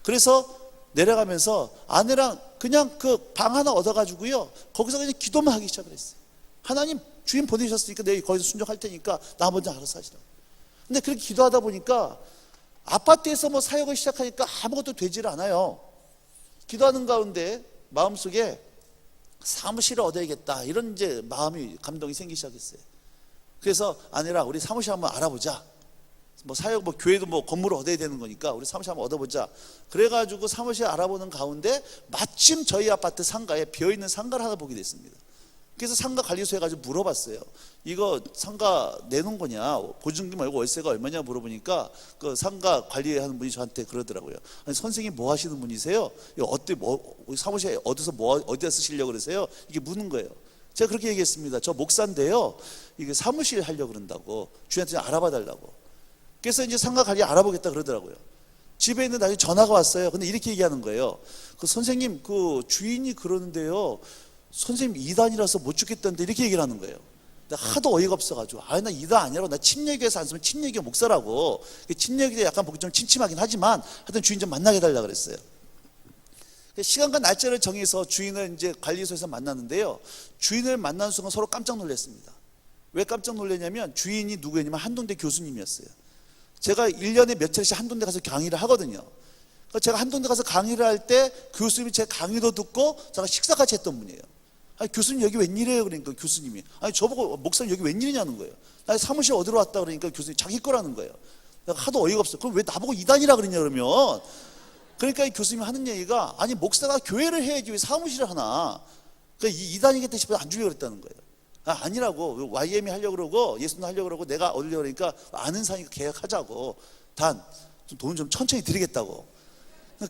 그래서 내려가면서 아내랑 그냥 그 방 하나 얻어가지고요, 거기서 그냥 기도만 하기 시작을 했어요. 하나님, 주님 보내셨으니까 내가 거기서 순종할 테니까 나 먼저 알아서 하시라고. 근데 그렇게 기도하다 보니까 아파트에서 뭐 사역을 시작하니까 아무것도 되질 않아요. 기도하는 가운데 마음속에 사무실을 얻어야겠다, 이런 이제 마음이, 감동이 생기기 시작했어요. 그래서 아내랑 우리 사무실 한번 알아보자. 뭐 사역, 뭐 교회도 뭐 건물을 얻어야 되는 거니까 우리 사무실 한번 얻어보자. 그래가지고 사무실 알아보는 가운데 마침 저희 아파트 상가에 비어있는 상가를 하나 보게 됐습니다. 그래서 상가 관리소에 가지고 물어봤어요. 이거 상가 내놓은 거냐, 보증금 말고 월세가 얼마냐 물어보니까 그 상가 관리하는 분이 저한테 그러더라고요. 아니, 선생님 뭐 하시는 분이세요? 이거 사무실에 얻어서 어디다 쓰시려고 그러세요? 이게 묻는 거예요. 제가 그렇게 얘기했습니다. 저 목사인데요, 이게 사무실 하려고 그런다고, 주인한테 알아봐 달라고. 그래서 이제 상가 관리 알아보겠다 그러더라고요. 집에 있는 나중에 전화가 왔어요. 근데 이렇게 얘기하는 거예요. 그 선생님, 그 주인이 그러는데요, 선생님 이단이라서 못 죽겠다는데, 이렇게 얘기를 하는 거예요. 하도 어이가 없어가지고, 아니 나 이단 아니라고, 나 침례교에서 안 쓰면 침례교 목사라고. 침례교에 약간 보기 좀 침침하긴 하지만 하여튼 주인 좀 만나게 해달라 그랬어요. 시간과 날짜를 정해서 주인을 이제 관리소에서 만났는데요, 주인을 만난 순간 서로 깜짝 놀랐습니다. 왜 깜짝 놀랐냐면 주인이 누구였냐면 한동대 교수님이었어요. 제가 1년에 몇 차례씩 한동대 가서 강의를 하거든요. 제가 한동대 가서 강의를 할 때 교수님이 제 강의도 듣고 제가 식사까지 했던 분이에요. 아니, 교수님 여기 웬일이에요? 그러니까 교수님이, 아니 저보고 목사님 여기 웬일이냐는 거예요. 나 사무실 어디로 왔다 그러니까 교수님 자기 거라는 거예요. 내가 하도 어이가 없어. 그럼 왜 나보고 이단이라 그러냐 그러면. 그러니까 이 교수님이 하는 얘기가, 아니 목사가 교회를 해야지 왜 사무실을 하나. 그러니까 이단이겠다 싶어서 안 주려고 그랬다는 거예요. 아니라고, YM이 하려고 그러고 예수님 하려고 그러고 내가 얻으려고 그러니까 아는 사이니까 계약하자고. 단 돈 좀 천천히 드리겠다고.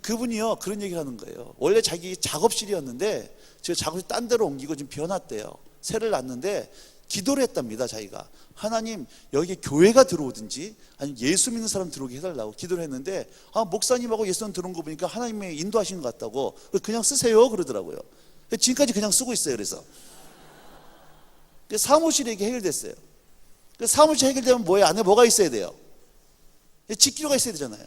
그분이요 그런 얘기를 하는 거예요. 원래 자기 작업실이었는데 제가 작업실 딴 데로 옮기고 지금 비워놨대요. 새를 놨는데 기도를 했답니다. 자기가, 하나님 여기에 교회가 들어오든지 아니면 예수 믿는 사람 들어오게 해달라고 기도를 했는데, 목사님하고 예수님 들어온 거 보니까 하나님이 인도하신 것 같다고, 그냥 쓰세요 그러더라고요. 지금까지 그냥 쓰고 있어요. 그래서 사무실이 이게 해결됐어요. 사무실 해결되면 뭐예요? 안에 뭐가 있어야 돼요? 집기료가 있어야 되잖아요.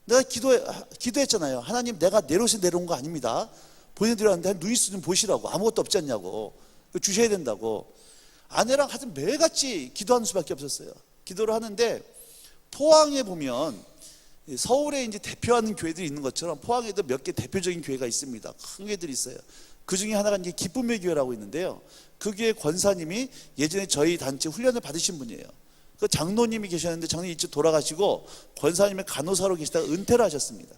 내가 기도했잖아요. 하나님, 내가 내려온 거 아닙니다. 보내드렸는데 누이스 좀 보시라고. 아무것도 없지 않냐고. 주셔야 된다고. 아내랑 하여튼 매일같이 기도하는 수밖에 없었어요. 기도를 하는데, 포항에 보면 서울에 이제 대표하는 교회들이 있는 것처럼 포항에도 몇 개 대표적인 교회가 있습니다. 큰 교회들이 있어요. 그 중에 하나가 이제 기쁨의 교회라고 있는데요, 그 교회 권사님이 예전에 저희 단체 훈련을 받으신 분이에요. 그 장로님이 계셨는데 장로님 일찍 돌아가시고 권사님의 간호사로 계시다가 은퇴를 하셨습니다.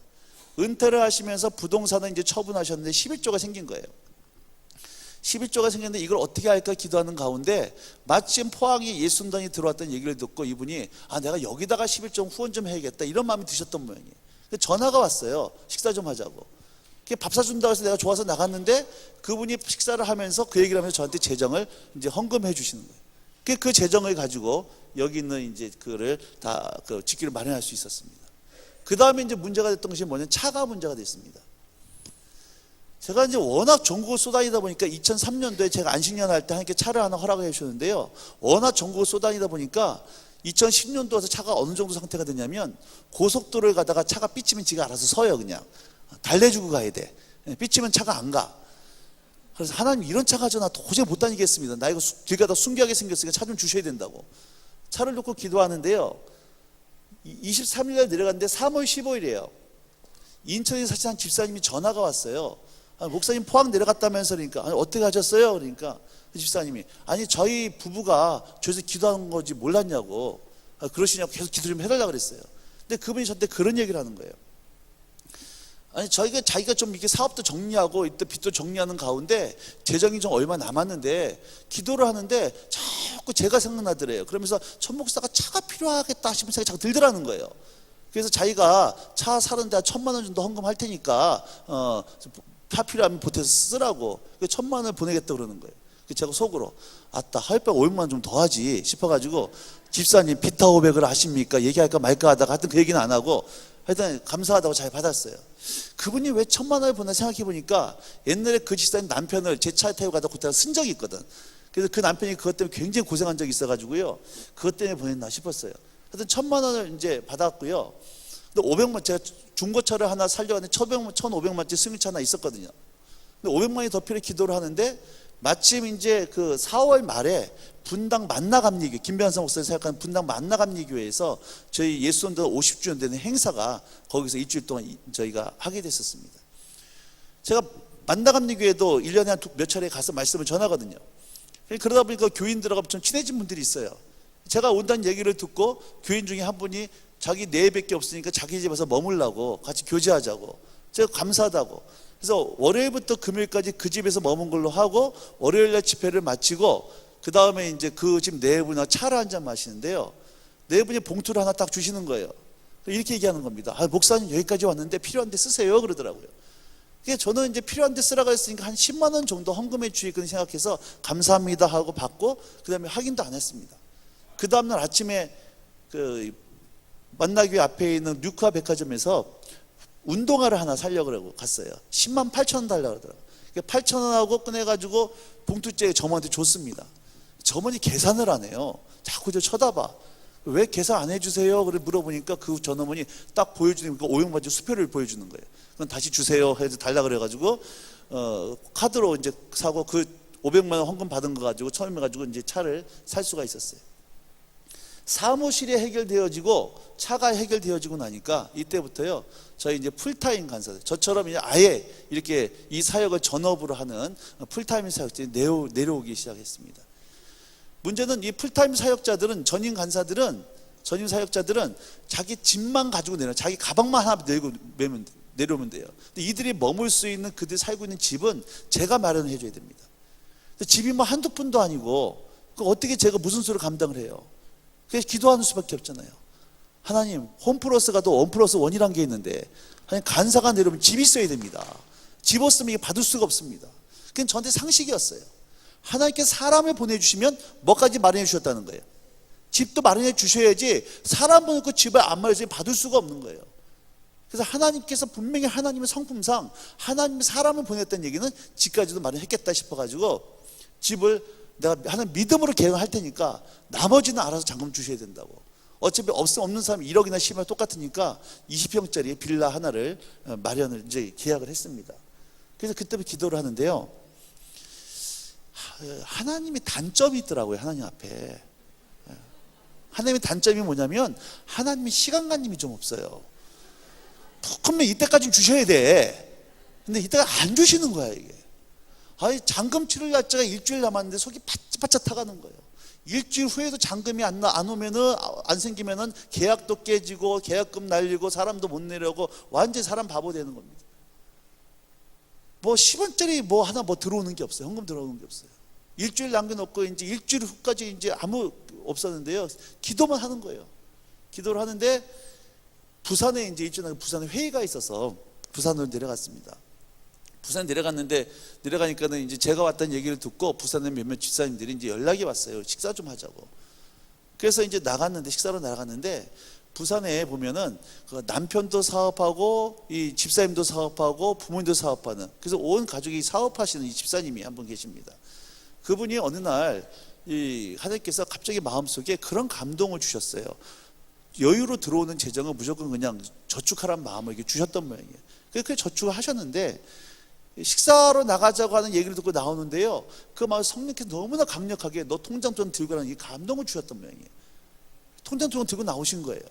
은퇴를 하시면서 부동산을 이제 처분하셨는데 11조가 생긴 거예요. 11조가 생겼는데 이걸 어떻게 할까 기도하는 가운데 마침 포항에 예순단이 들어왔다는 얘기를 듣고 이분이, 내가 여기다가 11조 후원 좀 해야겠다, 이런 마음이 드셨던 모양이에요. 전화가 왔어요. 식사 좀 하자고. 밥 사준다고 해서 내가 좋아서 나갔는데 그분이 식사를 하면서 그 얘기를 하면서 저한테 재정을 이제 헌금해 주시는 거예요. 그 재정을 가지고 여기 있는 이제 그거를 다 그 집기를 마련할 수 있었습니다. 그 다음에 이제 문제가 됐던 것이 뭐냐면 차가 문제가 됐습니다. 제가 이제 워낙 전국을 쏘다니다 보니까 2003년도에 제가 안식년 할 때 하나님께 차를 하나 허락을 해주셨는데요, 워낙 전국을 쏘다니다 보니까 2010년도 와서 차가 어느 정도 상태가 되냐면 고속도로를 가다가 차가 삐치면 지가 알아서 서요. 그냥 달래주고 가야 돼. 삐치면 차가 안 가. 그래서 하나님, 이런 차가 나 도저히 못 다니겠습니다. 나 이거 길 가다 숨겨하게 생겼으니까 차 좀 주셔야 된다고. 차를 놓고 기도하는데요, 23일날 내려갔는데 3월 15일이에요 인천에 사시는 집사님이 전화가 왔어요. 목사님 포항 내려갔다면서. 그러니까 어떻게 하셨어요? 그러니까 그 집사님이, 저희 부부가 저기서 기도하는 거지 몰랐냐고. 그러시냐고 계속 기도 좀 해달라고 그랬어요. 근데 그분이 저한테 그런 얘기를 하는 거예요. 아니 자기가 좀 이렇게 사업도 정리하고 이때 빚도 정리하는 가운데 재정이 좀 얼마 남았는데 기도를 하는데 자꾸 제가 생각나더래요. 그러면서 천 목사가 차가 필요하겠다 싶은 생각이 자꾸 들더라는 거예요. 그래서 자기가 차 사는데 1,000만 원 정도 헌금할 테니까 차 필요하면 보태서 쓰라고 1,000만 원을 보내겠다 그러는 거예요. 제가 속으로 아따 할배 500만 좀 더 하지 싶어가지고 집사님 비타 500을 아십니까? 얘기할까 말까 하다가 하여튼 그 얘기는 안 하고 하여튼 감사하다고 잘 받았어요. 그분이 왜 1,000만 원을 보내 생각해 보니까 옛날에 그 집사님 남편을 제 차에 태우고 가다 그때 쓴 적이 있거든. 그래서 그 남편이 그것 때문에 굉장히 고생한 적이 있어가지고요. 그것 때문에 보냈나 싶었어요. 하여튼 1,000만 원을 이제 받았고요. 근데 500만, 제가 중고차를 하나 살려고 하는데 1,500만짜리 승용차 하나 있었거든요. 근데 500만이 더 필요해 기도를 하는데 마침 이제 그 4월 말에 분당 만나감리교, 김변성 목사님 생각하는 분당 만나감리교회에서 저희 예수원도 50주년 되는 행사가 거기서 일주일 동안 저희가 하게 됐었습니다. 제가 만나감리교회도 1년에 한 몇 차례 가서 말씀을 전하거든요. 그러다 보니까 교인들하고 좀 친해진 분들이 있어요. 제가 온다는 얘기를 듣고 교인 중에 한 분이 자기 내외밖에 없으니까 자기 집에서 머물라고 같이 교제하자고, 제가 감사하다고. 그래서 월요일부터 금요일까지 그 집에서 머문 걸로 하고 월요일날 집회를 마치고 그 다음에 이제 그 집 네 분이나 차를 한 잔 마시는데요. 네 분이 봉투를 하나 딱 주시는 거예요. 이렇게 얘기하는 겁니다. 목사님 여기까지 왔는데 필요한데 쓰세요 그러더라고요. 저는 이제 필요한데 쓰라고 했으니까 한 10만 원 정도 헌금해 주겠거니 생각해서 감사합니다 하고 받고 그 다음에 확인도 안 했습니다. 그 다음날 아침에 그 만나교회 앞에 있는 뉴카 백화점에서 운동화를 하나 사려고 그러고 갔어요. 10만 8천 원 달라고 그러더라고요. 8천 원하고 꺼내가지고 봉투째 점원한테 줬습니다. 점원이 계산을 안 해요. 자꾸 저 쳐다봐. 왜 계산 안 해주세요? 그래 물어보니까 그 전어머니 딱 보여주는 거 오용바지 수표를 보여주는 거예요. 그럼 다시 주세요 해서 달라 그래가지고 카드로 이제 사고 그 500만 원 헌금 받은 거 가지고 처음에 가지고 이제 차를 살 수가 있었어요. 사무실이 해결되어지고 차가 해결되어지고 나니까 이때부터요 저희 이제 풀타임 간사들, 저처럼 이제 아예 이렇게 이 사역을 전업으로 하는 풀타임 사역자들이 내려오기 시작했습니다. 문제는 이 풀타임 사역자들은 전임 사역자들은 자기 집만 가지고 내려, 자기 가방만 하나 내려오면 돼요. 근데 이들이 머물 수 있는 그들이 살고 있는 집은 제가 마련해 줘야 됩니다. 집이 뭐 한두 푼도 아니고 어떻게 제가 무슨 수를 감당을 해요? 그래서 기도하는 수밖에 없잖아요. 하나님, 홈플러스가 또 원플러스 원이라는 게 있는데 하나님 간사가 내려오면 집이 있어야 됩니다. 집 없으면 이게 받을 수가 없습니다. 그건 저한테 상식이었어요. 하나님께서 사람을 보내주시면 뭐까지 마련해 주셨다는 거예요. 집도 마련해 주셔야지 사람 보내고 집을 안 마련해서 받을 수가 없는 거예요. 그래서 하나님께서 분명히 하나님의 성품상 하나님이 사람을 보냈다는 얘기는 집까지도 마련했겠다 싶어가지고 집을 내가 하나님 믿음으로 계획할 테니까 나머지는 알아서 잔금 주셔야 된다고. 어차피 없는 사람이 1억이나 10억 똑같으니까 20평짜리 빌라 하나를 마련을 이제 계약을 했습니다. 그래서 그때부터 기도를 하는데요. 하나님이 단점이 있더라고요. 하나님 앞에. 하나님의 단점이 뭐냐면 하나님이 시간관념이 좀 없어요. 그러면 이때까지 주셔야 돼. 근데 이때가 안 주시는 거야 이게. 잔금 치를 날짜가 일주일 남았는데 속이 바짝 타가는 거예요. 일주일 후에도 잔금이 안 오면은, 안 생기면은 계약도 깨지고 계약금 날리고 사람도 못 내려고 완전히 사람 바보 되는 겁니다. 뭐 10원짜리 뭐 하나 뭐 들어오는 게 없어요. 헌금 들어오는 게 없어요. 일주일 남겨놓고 이제 일주일 후까지 이제 아무 없었는데요. 기도만 하는 거예요. 기도를 하는데 부산에 이제 일주일 부산에 회의가 있어서 부산으로 내려갔습니다. 부산 내려가니까는 이제 제가 왔다는 얘기를 듣고 부산의 몇몇 집사님들이 이제 연락이 왔어요. 식사 좀 하자고. 그래서 이제 식사로 나갔는데 부산에 보면은 그 남편도 사업하고 이 집사님도 사업하고 부모님도 사업하는, 그래서 온 가족이 사업하시는 이 집사님이 한 분 계십니다. 그분이 어느 날 이 하나님께서 갑자기 마음속에 그런 감동을 주셨어요. 여유로 들어오는 재정은 무조건 그냥 저축하라는 마음을 이렇게 주셨던 모양이에요. 그래서 저축을 하셨는데 식사로 나가자고 하는 얘기를 듣고 나오는데요, 그 마음 성령께서 너무나 강력하게 너 통장 돈 들고 가라는 이 감동을 주셨던 모양이에요. 통장 돈 들고 나오신 거예요.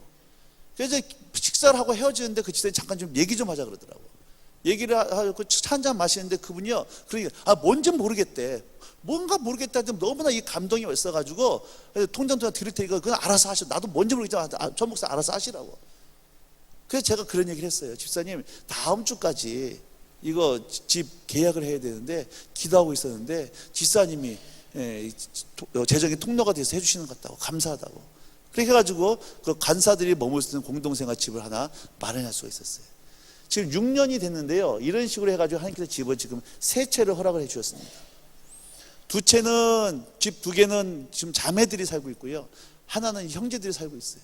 그래서 식사를 하고 헤어지는데 그 집사님이 잠깐 좀 얘기 좀 하자 그러더라고요. 얘기를 하고 차 한잔 마시는데 그분이요, 그러니까 뭔지 모르겠대. 뭔가 모르겠다 하더니 너무나 이 감동이 있어가지고 통장 돈 드릴 테니까 그건 알아서 하시오. 나도 뭔지 모르겠지만 전 목사 알아서 하시라고. 그래서 제가 그런 얘기를 했어요. 집사님, 다음 주까지 이거 집 계약을 해야 되는데 기도하고 있었는데 집사님이 재정의 통로가 돼서 해주시는 것 같다고, 감사하다고. 그렇게 해가지고 그 간사들이 머물 수 있는 공동생활 집을 하나 마련할 수가 있었어요. 지금 6년이 됐는데요, 이런 식으로 해가지고 하나님께서 집을 지금 3채를 허락을 해주셨습니다. 2채는, 집 2개는 지금 자매들이 살고 있고요, 하나는 형제들이 살고 있어요.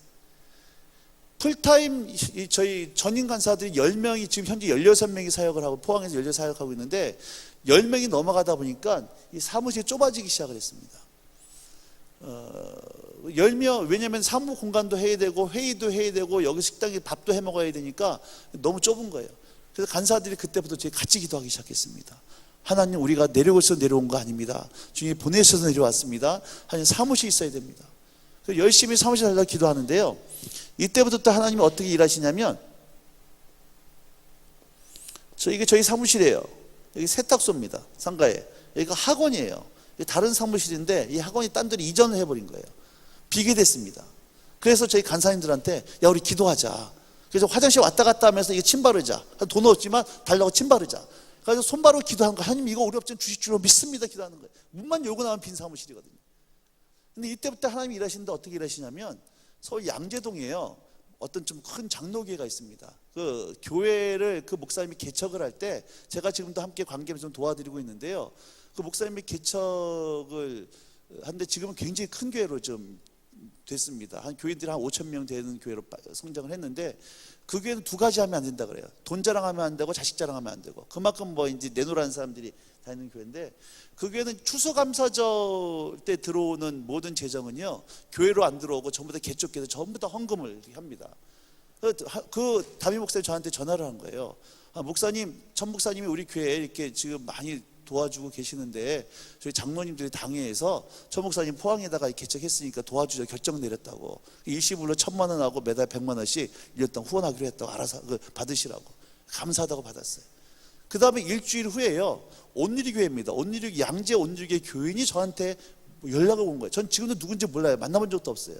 풀타임 저희 전임 간사들이 10명이 지금 현재 16명이 사역을 하고, 포항에서 16 사역하고 있는데 10명이 넘어가다 보니까 이 사무실이 좁아지기 시작을 했습니다. 10명, 왜냐하면 사무 공간도 해야 되고 회의도 해야 되고 여기 식당에 밥도 해 먹어야 되니까 너무 좁은 거예요. 그래서 간사들이 그때부터 저희 같이 기도하기 시작했습니다. 하나님, 우리가 내려오셔서 내려온 거 아닙니다. 주님이 보내셔서 내려왔습니다. 하나님, 사무실이 있어야 됩니다. 그래서 열심히 사무실 살다가 기도하는데요, 이때부터 또 하나님이 어떻게 일하시냐면, 이게 저희 사무실이에요. 여기 세탁소입니다. 상가에. 여기가 학원이에요. 다른 사무실인데 이 학원이 딴 데로 이전을 해버린 거예요. 비게 됐습니다. 그래서 저희 간사님들한테, 야, 우리 기도하자. 그래서 화장실 왔다 갔다 하면서 이게 침 바르자. 돈 없지만 달라고 침 바르자. 그래서 손 바르고 기도하는 거예요. 하나님, 이거 우리 업체는 주실 줄로 믿습니다. 기도하는 거예요. 문만 열고 나면 빈 사무실이거든요. 근데 이때부터 하나님이 일하시는데 어떻게 일하시냐면, 서울 양재동이에요. 어떤 좀 큰 장로교회가 있습니다. 그 교회를 그 목사님이 개척을 할 때 제가 지금도 함께 관계를 좀 도와드리고 있는데요, 그 목사님이 개척을 하는데 지금은 굉장히 큰 교회로 좀 됐습니다. 한 교인들이 한 5천 명 되는 교회로 성장을 했는데, 그 교회는 2가지 하면 안 된다 그래요. 돈 자랑하면 안 되고 자식 자랑하면 안 되고, 그만큼 뭐 이제 내노라는 사람들이 다니는 교회인데, 그 교회는 추수감사절 때 들어오는 모든 재정은요, 교회로 안 들어오고 전부 다 개척교회에서 전부 다 헌금을 합니다. 그 담임 목사님 저한테 전화를 한 거예요. 목사님, 전 목사님이 우리 교회에 이렇게 지금 많이 도와주고 계시는데 저희 장로님들이 당회에서 전 목사님 포항에다가 개척했으니까 도와주자 결정 내렸다고, 일시불로 1,000만 원하고 매달 100만 원씩 1년 동안 후원하기로 했다고, 알아서 받으시라고. 감사하다고 받았어요. 그 다음에 일주일 후에요, 온누리교회입니다. 온누리, 양재 온누리교회 교인이 저한테 연락을 온 거예요. 전 지금도 누군지 몰라요. 만나본 적도 없어요.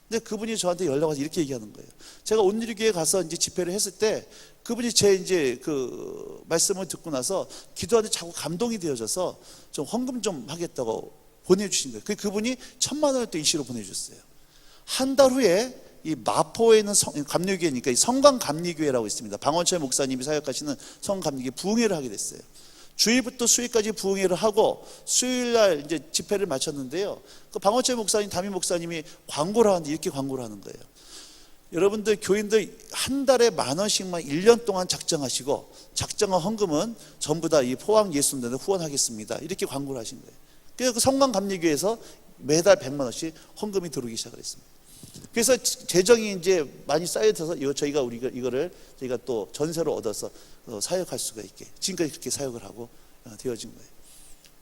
근데 그분이 저한테 연락 와서 이렇게 얘기하는 거예요. 제가 온누리교회에 가서 이제 집회를 했을 때 그분이 제 이제 그 말씀을 듣고 나서 기도하는데 자꾸 감동이 되어져서 좀 헌금 좀 하겠다고 보내주신 거예요. 그분이 1,000만 원을 또 이시로 보내주셨어요. 한 달 후에 이 마포에 있는 감리교회니까 이 성광감리교회라고 있습니다. 방원철 목사님이 사역하시는 성광감리교회 부흥회를 하게 됐어요. 주일부터 수요일까지 부흥회를 하고 수요일날 이제 집회를 마쳤는데요, 그 방원철 목사님, 담임 목사님이 광고를 하는데 이렇게 광고를 하는 거예요. 여러분들 교인들 한 달에 10,000원씩만 1년 동안 작정하시고, 작정한 헌금은 전부 다 이 포항 예수님들한테 후원하겠습니다. 이렇게 광고를 하신 거예요. 그래서 그 성광감리교회에서 매달 100만 원씩 헌금이 들어오기 시작을 했습니다. 그래서 재정이 이제 많이 쌓여져서 저희가 이거를 저희가 또 전세로 얻어서 사역할 수가 있게 지금까지 그렇게 사역을 하고 되어진 거예요.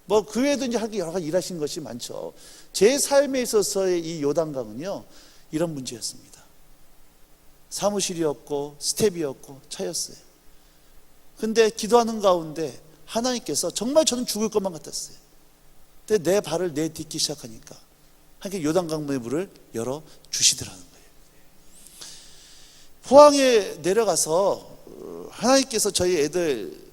뭐 그 외에도 이제 여러 가지 일하신 것이 많죠. 제 삶에 있어서의 이 요단강은요, 이런 문제였습니다. 사무실이었고 스텝이었고 차였어요. 근데 기도하는 가운데 하나님께서 정말 저는 죽을 것만 같았어요. 근데 내 발을 내딛기 시작하니까 하나님께 요단강물의 물을 열어 주시더라는 거예요. 포항에 내려가서 하나님께서 저희 애들,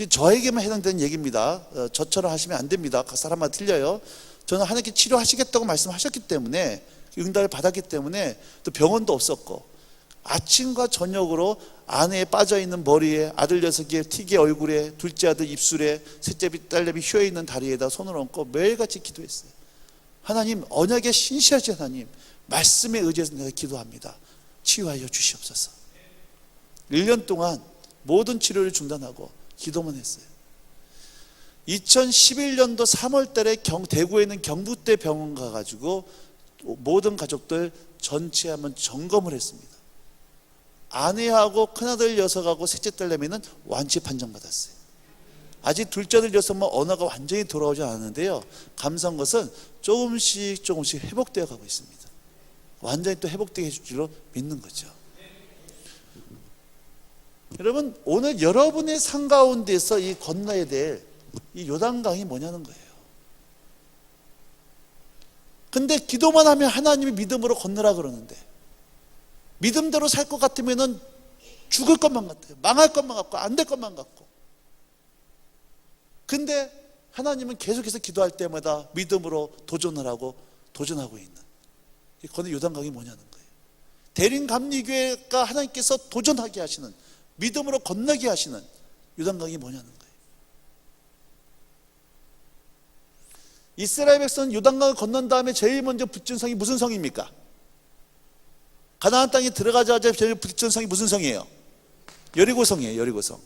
저에게만 해당되는 얘기입니다. 저처럼 하시면 안 됩니다. 각 사람마다 틀려요. 저는 하나님께 치료하시겠다고 말씀하셨기 때문에, 응답을 받았기 때문에, 또 병원도 없었고, 아침과 저녁으로 아내에 빠져있는 머리에, 아들 녀석의 튀게 얼굴에, 둘째 아들 입술에, 셋째 딸내미 휘어있는 다리에다 손을 얹고 매일같이 기도했어요. 하나님, 언약에 신실하신 하나님, 말씀에 의지해서 내가 기도합니다. 치유하여 주시옵소서. 1년 동안 모든 치료를 중단하고 기도만 했어요. 2011년도 3월 달에 대구에 있는 경북대 병원 가가지고 모든 가족들 전체 한번 점검을 했습니다. 아내하고 큰아들 녀석하고 셋째 딸내미는 완치 판정받았어요. 아직 둘째 아들 녀석만 언어가 완전히 돌아오지 않았는데요, 감사한 것은 조금씩 회복되어 가고 있습니다. 완전히 또 회복되게 해줄 줄로 믿는 거죠. 여러분, 오늘 여러분의 삶 가운데서 이 건너야 될 이 요단강이 뭐냐는 거예요. 근데 기도만 하면 하나님이 믿음으로 건너라 그러는데, 믿음대로 살 것 같으면은 죽을 것만 같아요. 망할 것만 같고 안 될 것만 같고. 근데 하나님은 계속해서 기도할 때마다 믿음으로 도전하고 있는, 그건 요단강이 뭐냐는 거예요. 대림감리교회가 하나님께서 도전하게 하시는, 믿음으로 건너게 하시는 요단강이 뭐냐는 거예요. 이스라엘 백성은 요단강을 건넌 다음에 제일 먼저 붙은 성이 무슨 성입니까? 가나안 땅에 들어가자마자 제일 붙은 성이 무슨 성이에요? 여리고성이에요. 여리고성.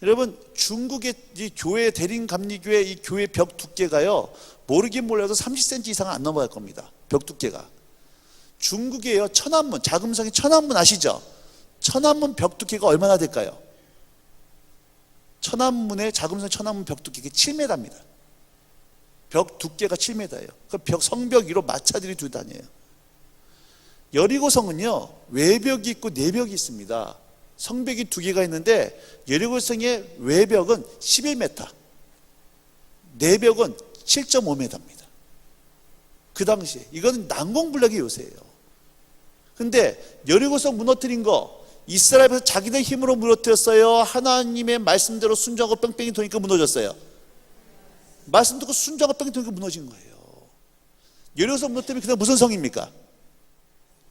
여러분, 중국의 이 교회, 대림감리교회 이 교회 벽 두께가요, 모르긴 몰라도 30cm 이상은 안 넘어갈 겁니다. 벽 두께가. 중국이에요. 천안문, 자금성이 천안문 아시죠? 천안문 벽 두께가 얼마나 될까요? 천안문의 자금성 천안문 벽 두께가 7m입니다. 벽 두께가 7m예요. 그 벽 성벽 위로 마차들이 두 다녀요. 여리고성은요, 외벽이 있고 내벽이 있습니다. 성벽이 두 개가 있는데 여리고성의 외벽은 11m, 내벽은 7.5m입니다. 그 당시에 이건 난공불락의 요새예요. 근데 여리고성 무너뜨린 거 이스라엘에서 자기들 힘으로 무너뜨렸어요? 하나님의 말씀대로 순종하고 뺑뺑이 도니까 무너졌어요? 말씀 듣고 순종하고 뺑뺑이 도니까 무너진 거예요. 여리고성 무너뜨리면 그다음 무슨 성입니까?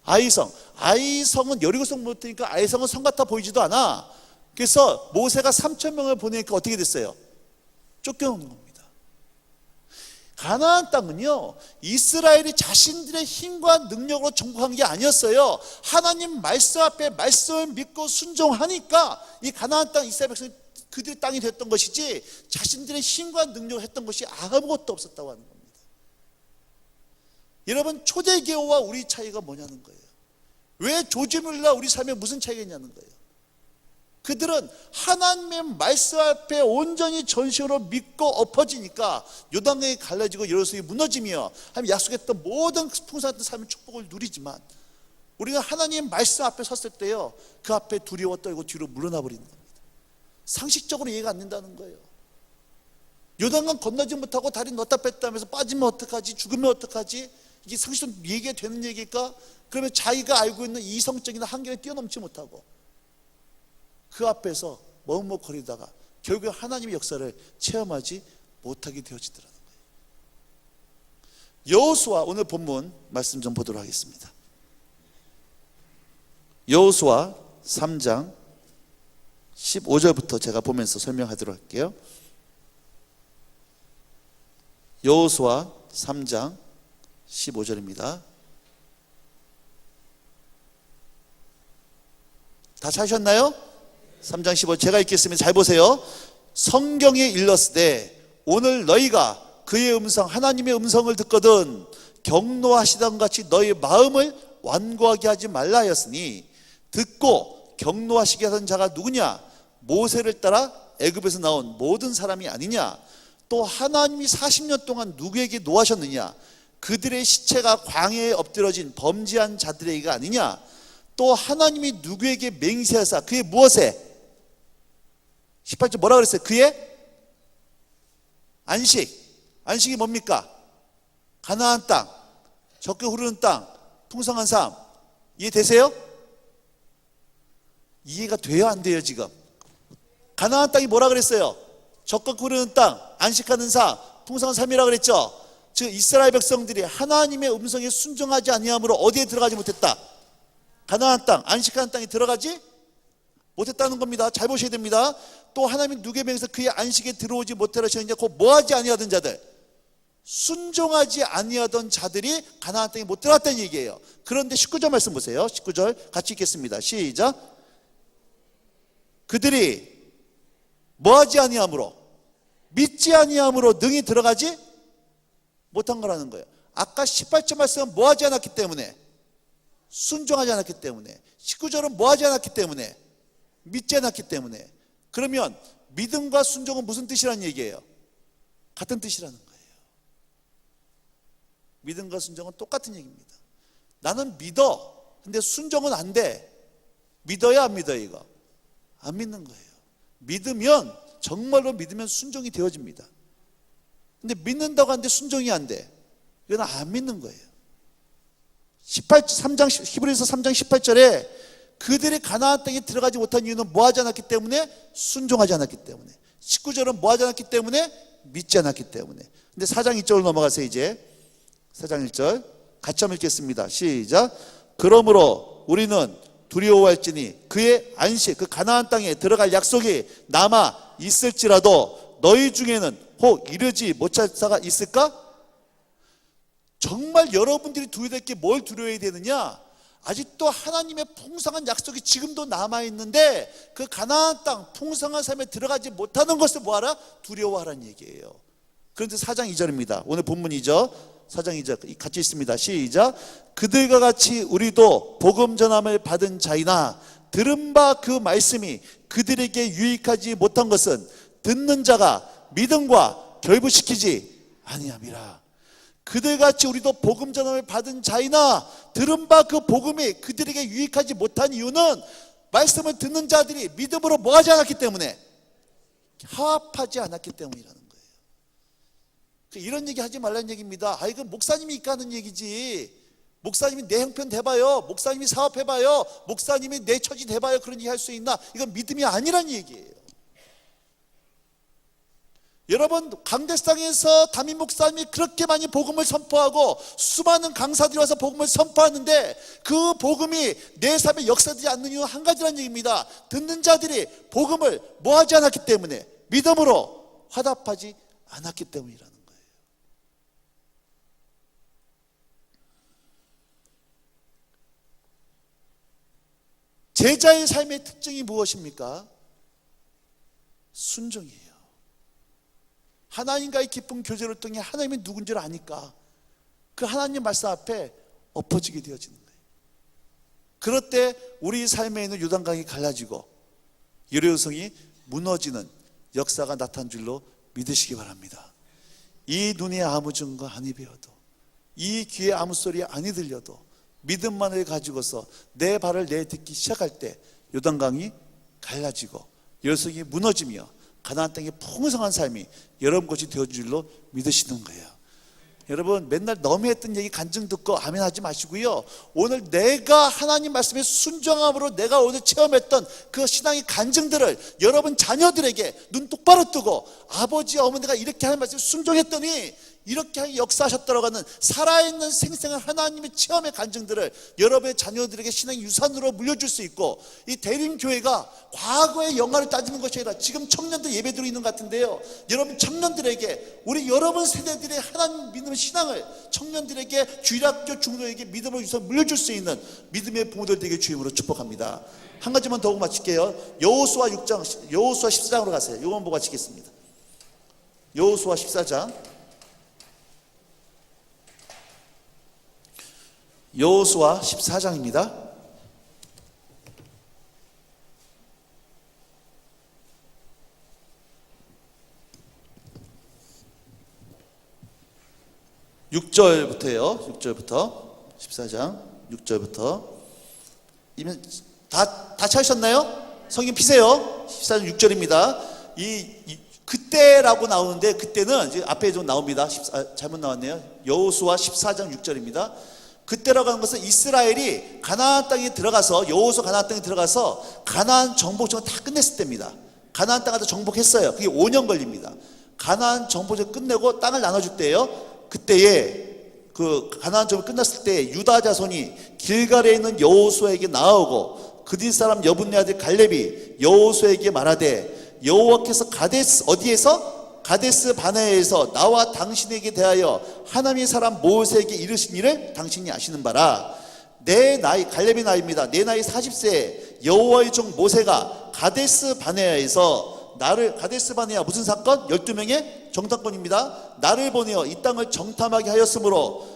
아이성. 아이성은 여리고성 무너뜨리니까 아이성은 성 같아 보이지도 않아. 그래서 모세가 3,000명을 보내니까 어떻게 됐어요? 쫓겨오는 겁니다. 가나안 땅은요, 이스라엘이 자신들의 힘과 능력으로 정복한 게 아니었어요. 하나님 말씀 앞에 말씀을 믿고 순종하니까 이 가나안 땅 이스라엘 백성이 그들의 땅이 됐던 것이지, 자신들의 힘과 능력을 했던 것이 아무것도 없었다고 하는 겁니다. 여러분, 초대교회와 우리 차이가 뭐냐는 거예요. 왜 조지물과 우리 삶에 무슨 차이가 있냐는 거예요. 그들은 하나님의 말씀 앞에 온전히 전심으로 믿고 엎어지니까 요단강이 갈라지고 여리고성이 무너지며 하나님 약속했던 모든 풍성한 삶의 축복을 누리지만, 우리가 하나님 말씀 앞에 섰을 때요, 그 앞에 두려워 떨고 뒤로 물러나 버리는 겁니다. 상식적으로 이해가 안 된다는 거예요. 요단강 건너지 못하고 다리 넣었다 뺐다 하면서 빠지면 어떡하지? 죽으면 어떡하지? 이게 상식적으로 얘기가 되는 얘기일까? 그러면 자기가 알고 있는 이성적인 한계를 뛰어넘지 못하고 그 앞에서 머뭇거리다가 결국 하나님의 역사를 체험하지 못하게 되어지더라는 거예요. 여호수아, 오늘 본문 말씀 좀 보도록 하겠습니다. 여호수아 3장 15절부터 제가 보면서 설명하도록 할게요. 여호수아 3장 15절입니다. 다 찾으셨나요? 3장 15절 제가 읽겠습니다. 잘 보세요. 성경에 일렀으되 오늘 너희가 그의 음성, 하나님의 음성을 듣거든 경노하시던 같이 너희 마음을 완고하게 하지 말라 하였으니, 듣고 경노하시게 하던 자가 누구냐? 모세를 따라 애굽에서 나온 모든 사람이 아니냐? 또 하나님이 40년 동안 누구에게 노하셨느냐? 그들의 시체가 광야에 엎드러진 범죄한 자들에게가 아니냐? 또 하나님이 누구에게 맹세하사 그의 무엇에? 18절 뭐라 그랬어요? 그의 안식이 뭡니까? 가나안 땅, 적게 흐르는 땅, 풍성한 삶. 이해되세요? 이해가 돼요, 안 돼요? 지금 가나안 땅이 뭐라 그랬어요? 적극 흐르는 땅, 안식하는 삶, 풍성한 삶이라고 그랬죠. 즉 이스라엘 백성들이 하나님의 음성에 순종하지 아니함으로 어디에 들어가지 못했다? 가나안 땅, 안식하는 땅에 들어가지 못했다는 겁니다. 잘 보셔야 됩니다. 또 하나님이 누구의 맹세에서 그의 안식에 들어오지 못하라 하시느냐? 곧 뭐하지 아니하던 자들, 순종하지 아니하던 자들이 가나안 땅에 못 들어갔다는 얘기예요. 그런데 19절 말씀 보세요. 19절 같이 읽겠습니다. 시작. 그들이 뭐하지 아니함으로, 믿지 아니함으로 능히 들어가지 못한 거라는 거예요. 아까 18절 말씀은 뭐하지 않았기 때문에, 순종하지 않았기 때문에, 19절은 뭐하지 않았기 때문에, 믿지 않았기 때문에. 그러면 믿음과 순종은 무슨 뜻이라는 얘기예요? 같은 뜻이라는 거예요. 믿음과 순종은 똑같은 얘기입니다. 나는 믿어, 근데 순종은 안 돼. 믿어야 안 믿어요? 이거 안 믿는 거예요. 믿으면, 정말로 믿으면 순종이 되어집니다. 근데 믿는다고 하는데 순종이 안 돼, 이건 안 믿는 거예요. 히브리서 3장 18절에 그들이 가나안 땅에 들어가지 못한 이유는 뭐 하지 않았기 때문에? 순종하지 않았기 때문에. 19절은 뭐 하지 않았기 때문에? 믿지 않았기 때문에. 근데 4장 1절로 넘어가세요. 이제 4장 1절 같이 한번 읽겠습니다. 시작. 그러므로 우리는 두려워할지니 그의 안식, 그 가나안 땅에 들어갈 약속이 남아 있을지라도 너희 중에는 혹 이르지 못할 자가 있을까? 정말 여러분들이 두려워할 게 뭘 두려워해야 되느냐? 아직도 하나님의 풍성한 약속이 지금도 남아있는데 그 가나안 땅 풍성한 삶에 들어가지 못하는 것을 뭐하라? 두려워하라는 얘기예요. 그런데 4장 2절입니다. 오늘 본문이죠. 4장 2절 같이 있습니다. 시작. 그들과 같이 우리도 복음 전함을 받은 자이나 들은 바 그 말씀이 그들에게 유익하지 못한 것은 듣는 자가 믿음과 결부시키지 아니함이라. 그들같이 우리도 복음 전함을 받은 자이나 들은 바 그 복음이 그들에게 유익하지 못한 이유는 말씀을 듣는 자들이 믿음으로 뭐하지 않았기 때문에, 화합하지 않았기 때문이라는 거예요. 이런 얘기 하지 말라는 얘기입니다. 이건 목사님이 하는 얘기지. 목사님이 내 형편 대봐요, 목사님이 사업해봐요, 목사님이 내 처지 대봐요, 그런 얘기 할 수 있나? 이건 믿음이 아니란 얘기예요. 여러분, 강대상에서 담임 목사님이 그렇게 많이 복음을 선포하고 수많은 강사들이 와서 복음을 선포하는데 그 복음이 내 삶에 역사되지 않는 이유는 한 가지란 얘기입니다. 듣는 자들이 복음을 뭐 하지 않았기 때문에, 믿음으로 화답하지 않았기 때문이라는 거예요. 제자의 삶의 특징이 무엇입니까? 순종이에요. 하나님과의 깊은 교제를 통해 하나님이 누군지를 아니까 그 하나님 말씀 앞에 엎어지게 되어지는 거예요. 그럴 때 우리 삶에 있는 요단강이 갈라지고 여리고성이 무너지는 역사가 나타난 줄로 믿으시기 바랍니다. 이 눈에 아무 증거 아니 배어도, 이 귀에 아무 소리 아니 들려도 믿음만을 가지고서 내 발을 내딛기 시작할 때 요단강이 갈라지고 여리고성이 무너지며 가나안 땅의 풍성한 삶이 여러분 것이 되어준 줄로 믿으시는 거예요. 여러분, 맨날 너무 했던 얘기 간증 듣고 아멘 하지 마시고요, 오늘 내가 하나님 말씀에 순종함으로 내가 오늘 체험했던 그 신앙의 간증들을 여러분 자녀들에게 눈 똑바로 뜨고, 아버지 어머니가 이렇게 하는 말씀에 순종했더니 이렇게 역사하셨다고 하는 살아있는 생생한 하나님의 체험의 간증들을 여러분의 자녀들에게 신앙의 유산으로 물려줄 수 있고, 이 대림교회가 과거의 영화를 따지는 것이 아니라 지금 청년들 예배드리고 있는 것 같은데요, 여러분 청년들에게, 우리 여러분 세대들의 하나님 믿음의 신앙을 청년들에게, 주일학교 중도에게 믿음을 유산 물려줄 수 있는 믿음의 부모들 되게 주임으로 축복합니다. 한 가지만 더 마칠게요. 여호수아 6장, 여호수아 14장으로 가세요. 이것만 보고 마치겠습니다. 여호수아 14장, 여호수아 14장입니다. (6절부터예요) 6절부터 14장 6절부터. 이면 다 찾으셨나요? 성경 피세요. 14장 6절입니다. 그때라고 나오는데, 그때는 이제 앞에 좀 나옵니다. 잘못 나왔네요. 여호수아 14장 6절입니다. 그때라고 하는 것은 이스라엘이 가나안 땅에 들어가서, 여호수아 가나안 땅에 들어가서 가나안 정복전을 다 끝냈을 때입니다. 가나안 땅을 다 정복했어요. 그게 5년 걸립니다. 가나안 정복전 끝내고 땅을 나눠줄 때예요. 그때에 그 가나안 정복이 끝났을 때 유다 자손이 길갈에 있는 여호수아에게 나아오고 그들 사람 여분네 아들 갈렙이 여호수아에게 말하되, 여호와께서 가데스 바네아에서 나와 당신에게 대하여 하나님의 사람 모세에게 이르신 일을 당신이 아시는 바라. 내 나이, 갈렙의 나이입니다. 내 나이 40세에 여호와의 종 모세가 가데스 바네아에서 가데스 바네아 무슨 사건? 12명의 정탐꾼입니다. 나를 보내어 이 땅을 정탐하게 하였으므로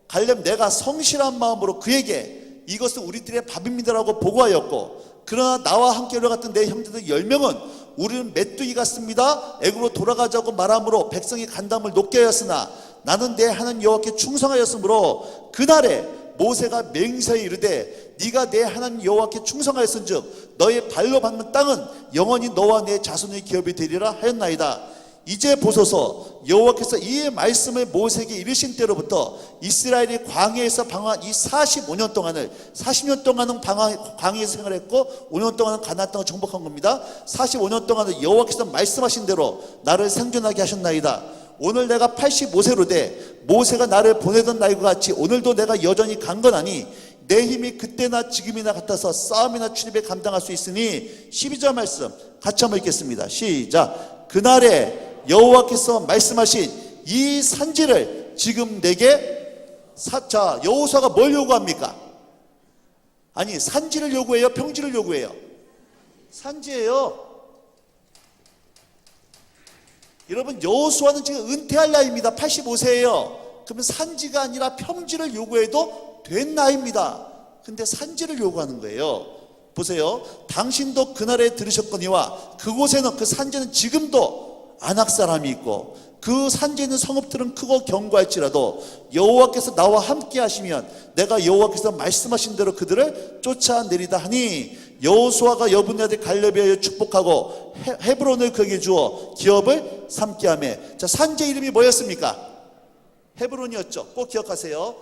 갈렙 내가 성실한 마음으로 그에게 이것은 우리들의 밥입니다라고 보고하였고, 그러나 나와 함께 올라갔던 내 형제들 10명은 우리는 메뚜기 같습니다. 애굽으로 돌아가자고 말하므로 백성의 간담을 높게 하였으나 나는 내 하나님 여호와께 충성하였으므로 그날에 모세가 맹세히 이르되, 네가 내 하나님 여호와께 충성하였은즉 너의 발로 밟는 땅은 영원히 너와 내 자손의 기업이 되리라 하였나이다. 이제 보소서 여호와께서 이 말씀을 모세에게 이르신 때로부터 이스라엘이 광야에서 방황한 이 45년 동안을 40년 동안은 광야에서 생활했고 5년 동안은 가나안 땅을 정복한 겁니다. 45년 동안은 여호와께서 말씀하신 대로 나를 생존하게 하셨나이다. 오늘 내가 85세로 돼 모세가 나를 보내던 날과 같이 오늘도 내가 여전히 강건하니 내 힘이 그때나 지금이나 같아서 싸움이나 출입에 감당할 수 있으니 12절 말씀 같이 한번 읽겠습니다. 시작. 그날에 여호와께서 말씀하신 이 산지를 지금 내게 자, 여호수아가 뭘 요구합니까? 아니 산지를 요구해요? 평지를 요구해요? 산지예요. 여러분 여호수아는 지금 은퇴할 나이입니다. 85세예요. 그러면 산지가 아니라 평지를 요구해도 된 나이입니다. 근데 산지를 요구하는 거예요. 보세요. 당신도 그날에 들으셨거니와 그곳에는 그 산지는 지금도 아낙 사람이 있고 그 산지에 있는 성읍들은 크고 견고할지라도 여호와께서 나와 함께 하시면 내가 여호와께서 말씀하신 대로 그들을 쫓아내리다 하니 여호수아가 여분의 아들 갈렙에 축복하고 헤브론을 그에게 주어 기업을 삼게 하며 자 산지 이름이 뭐였습니까? 헤브론이었죠. 꼭 기억하세요.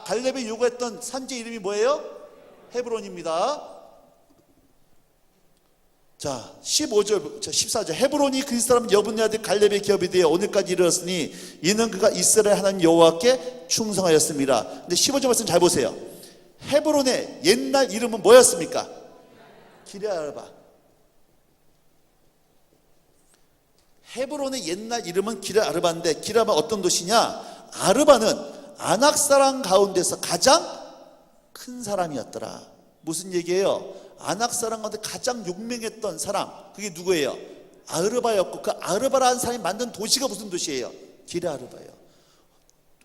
갈렙이 요구했던 산지 이름이 뭐예요? 헤브론입니다. 자 15절, 14절 헤브론이 그 사람 여분의 아들 갈렙의 기업이 되어 오늘까지 이르렀으니 이는 그가 이스라엘 하나님 여호와께 충성하였습니다. 근데 15절 말씀 잘 보세요. 헤브론의 옛날 이름은 뭐였습니까? 기럇아르바. 헤브론의 옛날 이름은 기럇아르바인데 기럇아르바 어떤 도시냐? 아르바는 아낙 사람 가운데서 가장 큰 사람이었더라. 무슨 얘기예요? 아낙 사람 가운데 가장 용맹했던 사람 그게 누구예요? 아르바였고 그 아르바라는 사람이 만든 도시가 무슨 도시예요? 기럇아르바예요.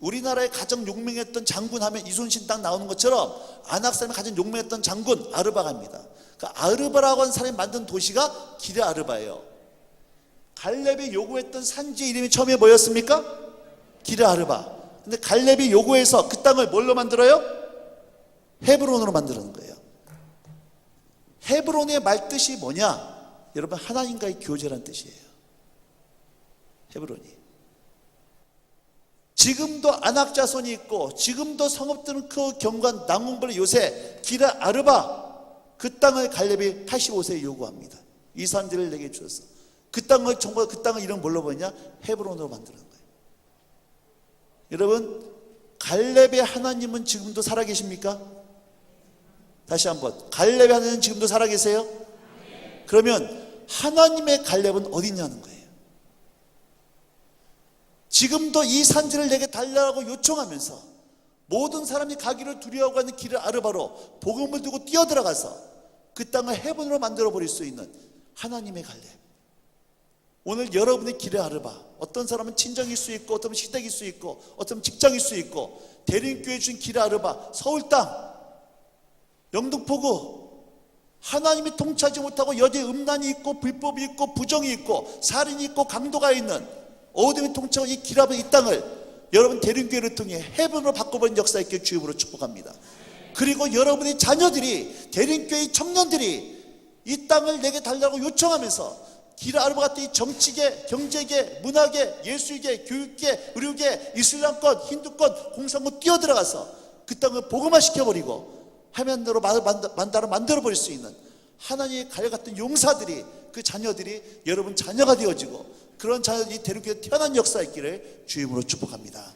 우리나라의 가장 용맹했던 장군 하면 이순신 딱 나오는 것처럼 아낙 사람이 가장 용맹했던 장군 아르바가입니다. 그 아르바라고 하는 사람이 만든 도시가 기럇아르바예요. 갈렙이 요구했던 산지 이름이 처음에 뭐였습니까? 기럇아르바. 근데 갈렙이 요구해서 그 땅을 뭘로 만들어요? 헤브론으로 만드는 거예요. 헤브론의 말뜻이 뭐냐? 여러분 하나님과의 교제라는 뜻이에요. 헤브론이. 지금도 아낙 자손이 있고 지금도 성읍들은 그 견고한 남궁벌의 요새 기럇아르바 그 땅을 갈렙이 85세에 요구합니다. 이 산지를 내게 주었어. 그 땅을 정말 그 땅을 이름 뭘로 보냐? 헤브론으로 만드는 거예요. 여러분 갈렙의 하나님은 지금도 살아계십니까? 다시 한번 갈렙의 하나님은 지금도 살아계세요? 그러면 하나님의 갈렙은 어디 있냐는 거예요. 지금도 이 산지를 내게 달라고 요청하면서 모든 사람이 가기를 두려워하는 기럇아르바로 복음을 두고 뛰어들어가서 그 땅을 헤븐으로 만들어버릴 수 있는 하나님의 갈렙. 오늘 여러분의 기럇아르바 어떤 사람은 친정일 수 있고 어떤 시댁일 수 있고 어떤 직장일 수 있고 대림교회 주신 기럇아르바 서울 땅 영등포구 하나님이 통치하지 못하고 여전히 음란이 있고 불법이 있고 부정이 있고 살인이 있고 강도가 있는 어둠이 통치하고 이 기럇아르바 이 땅을 여러분 대림교회를 통해 헤븐으로 바꿔버린 역사 있게 주임으로 축복합니다. 그리고 여러분의 자녀들이 대림교회 청년들이 이 땅을 내게 달라고 요청하면서 기럇아르바 같은 이 정치계, 경제계, 문화계, 예술계, 교육계, 의료계, 이슬람권, 힌두권, 공산권 뛰어들어가서 그 땅을 복음화시켜버리고 하면대로 만다로 만들어버릴 수 있는 하나님의 갈 같은 용사들이 그 자녀들이 여러분 자녀가 되어지고 그런 자녀들이 대륙에 태어난 역사 있기를 주임으로 축복합니다.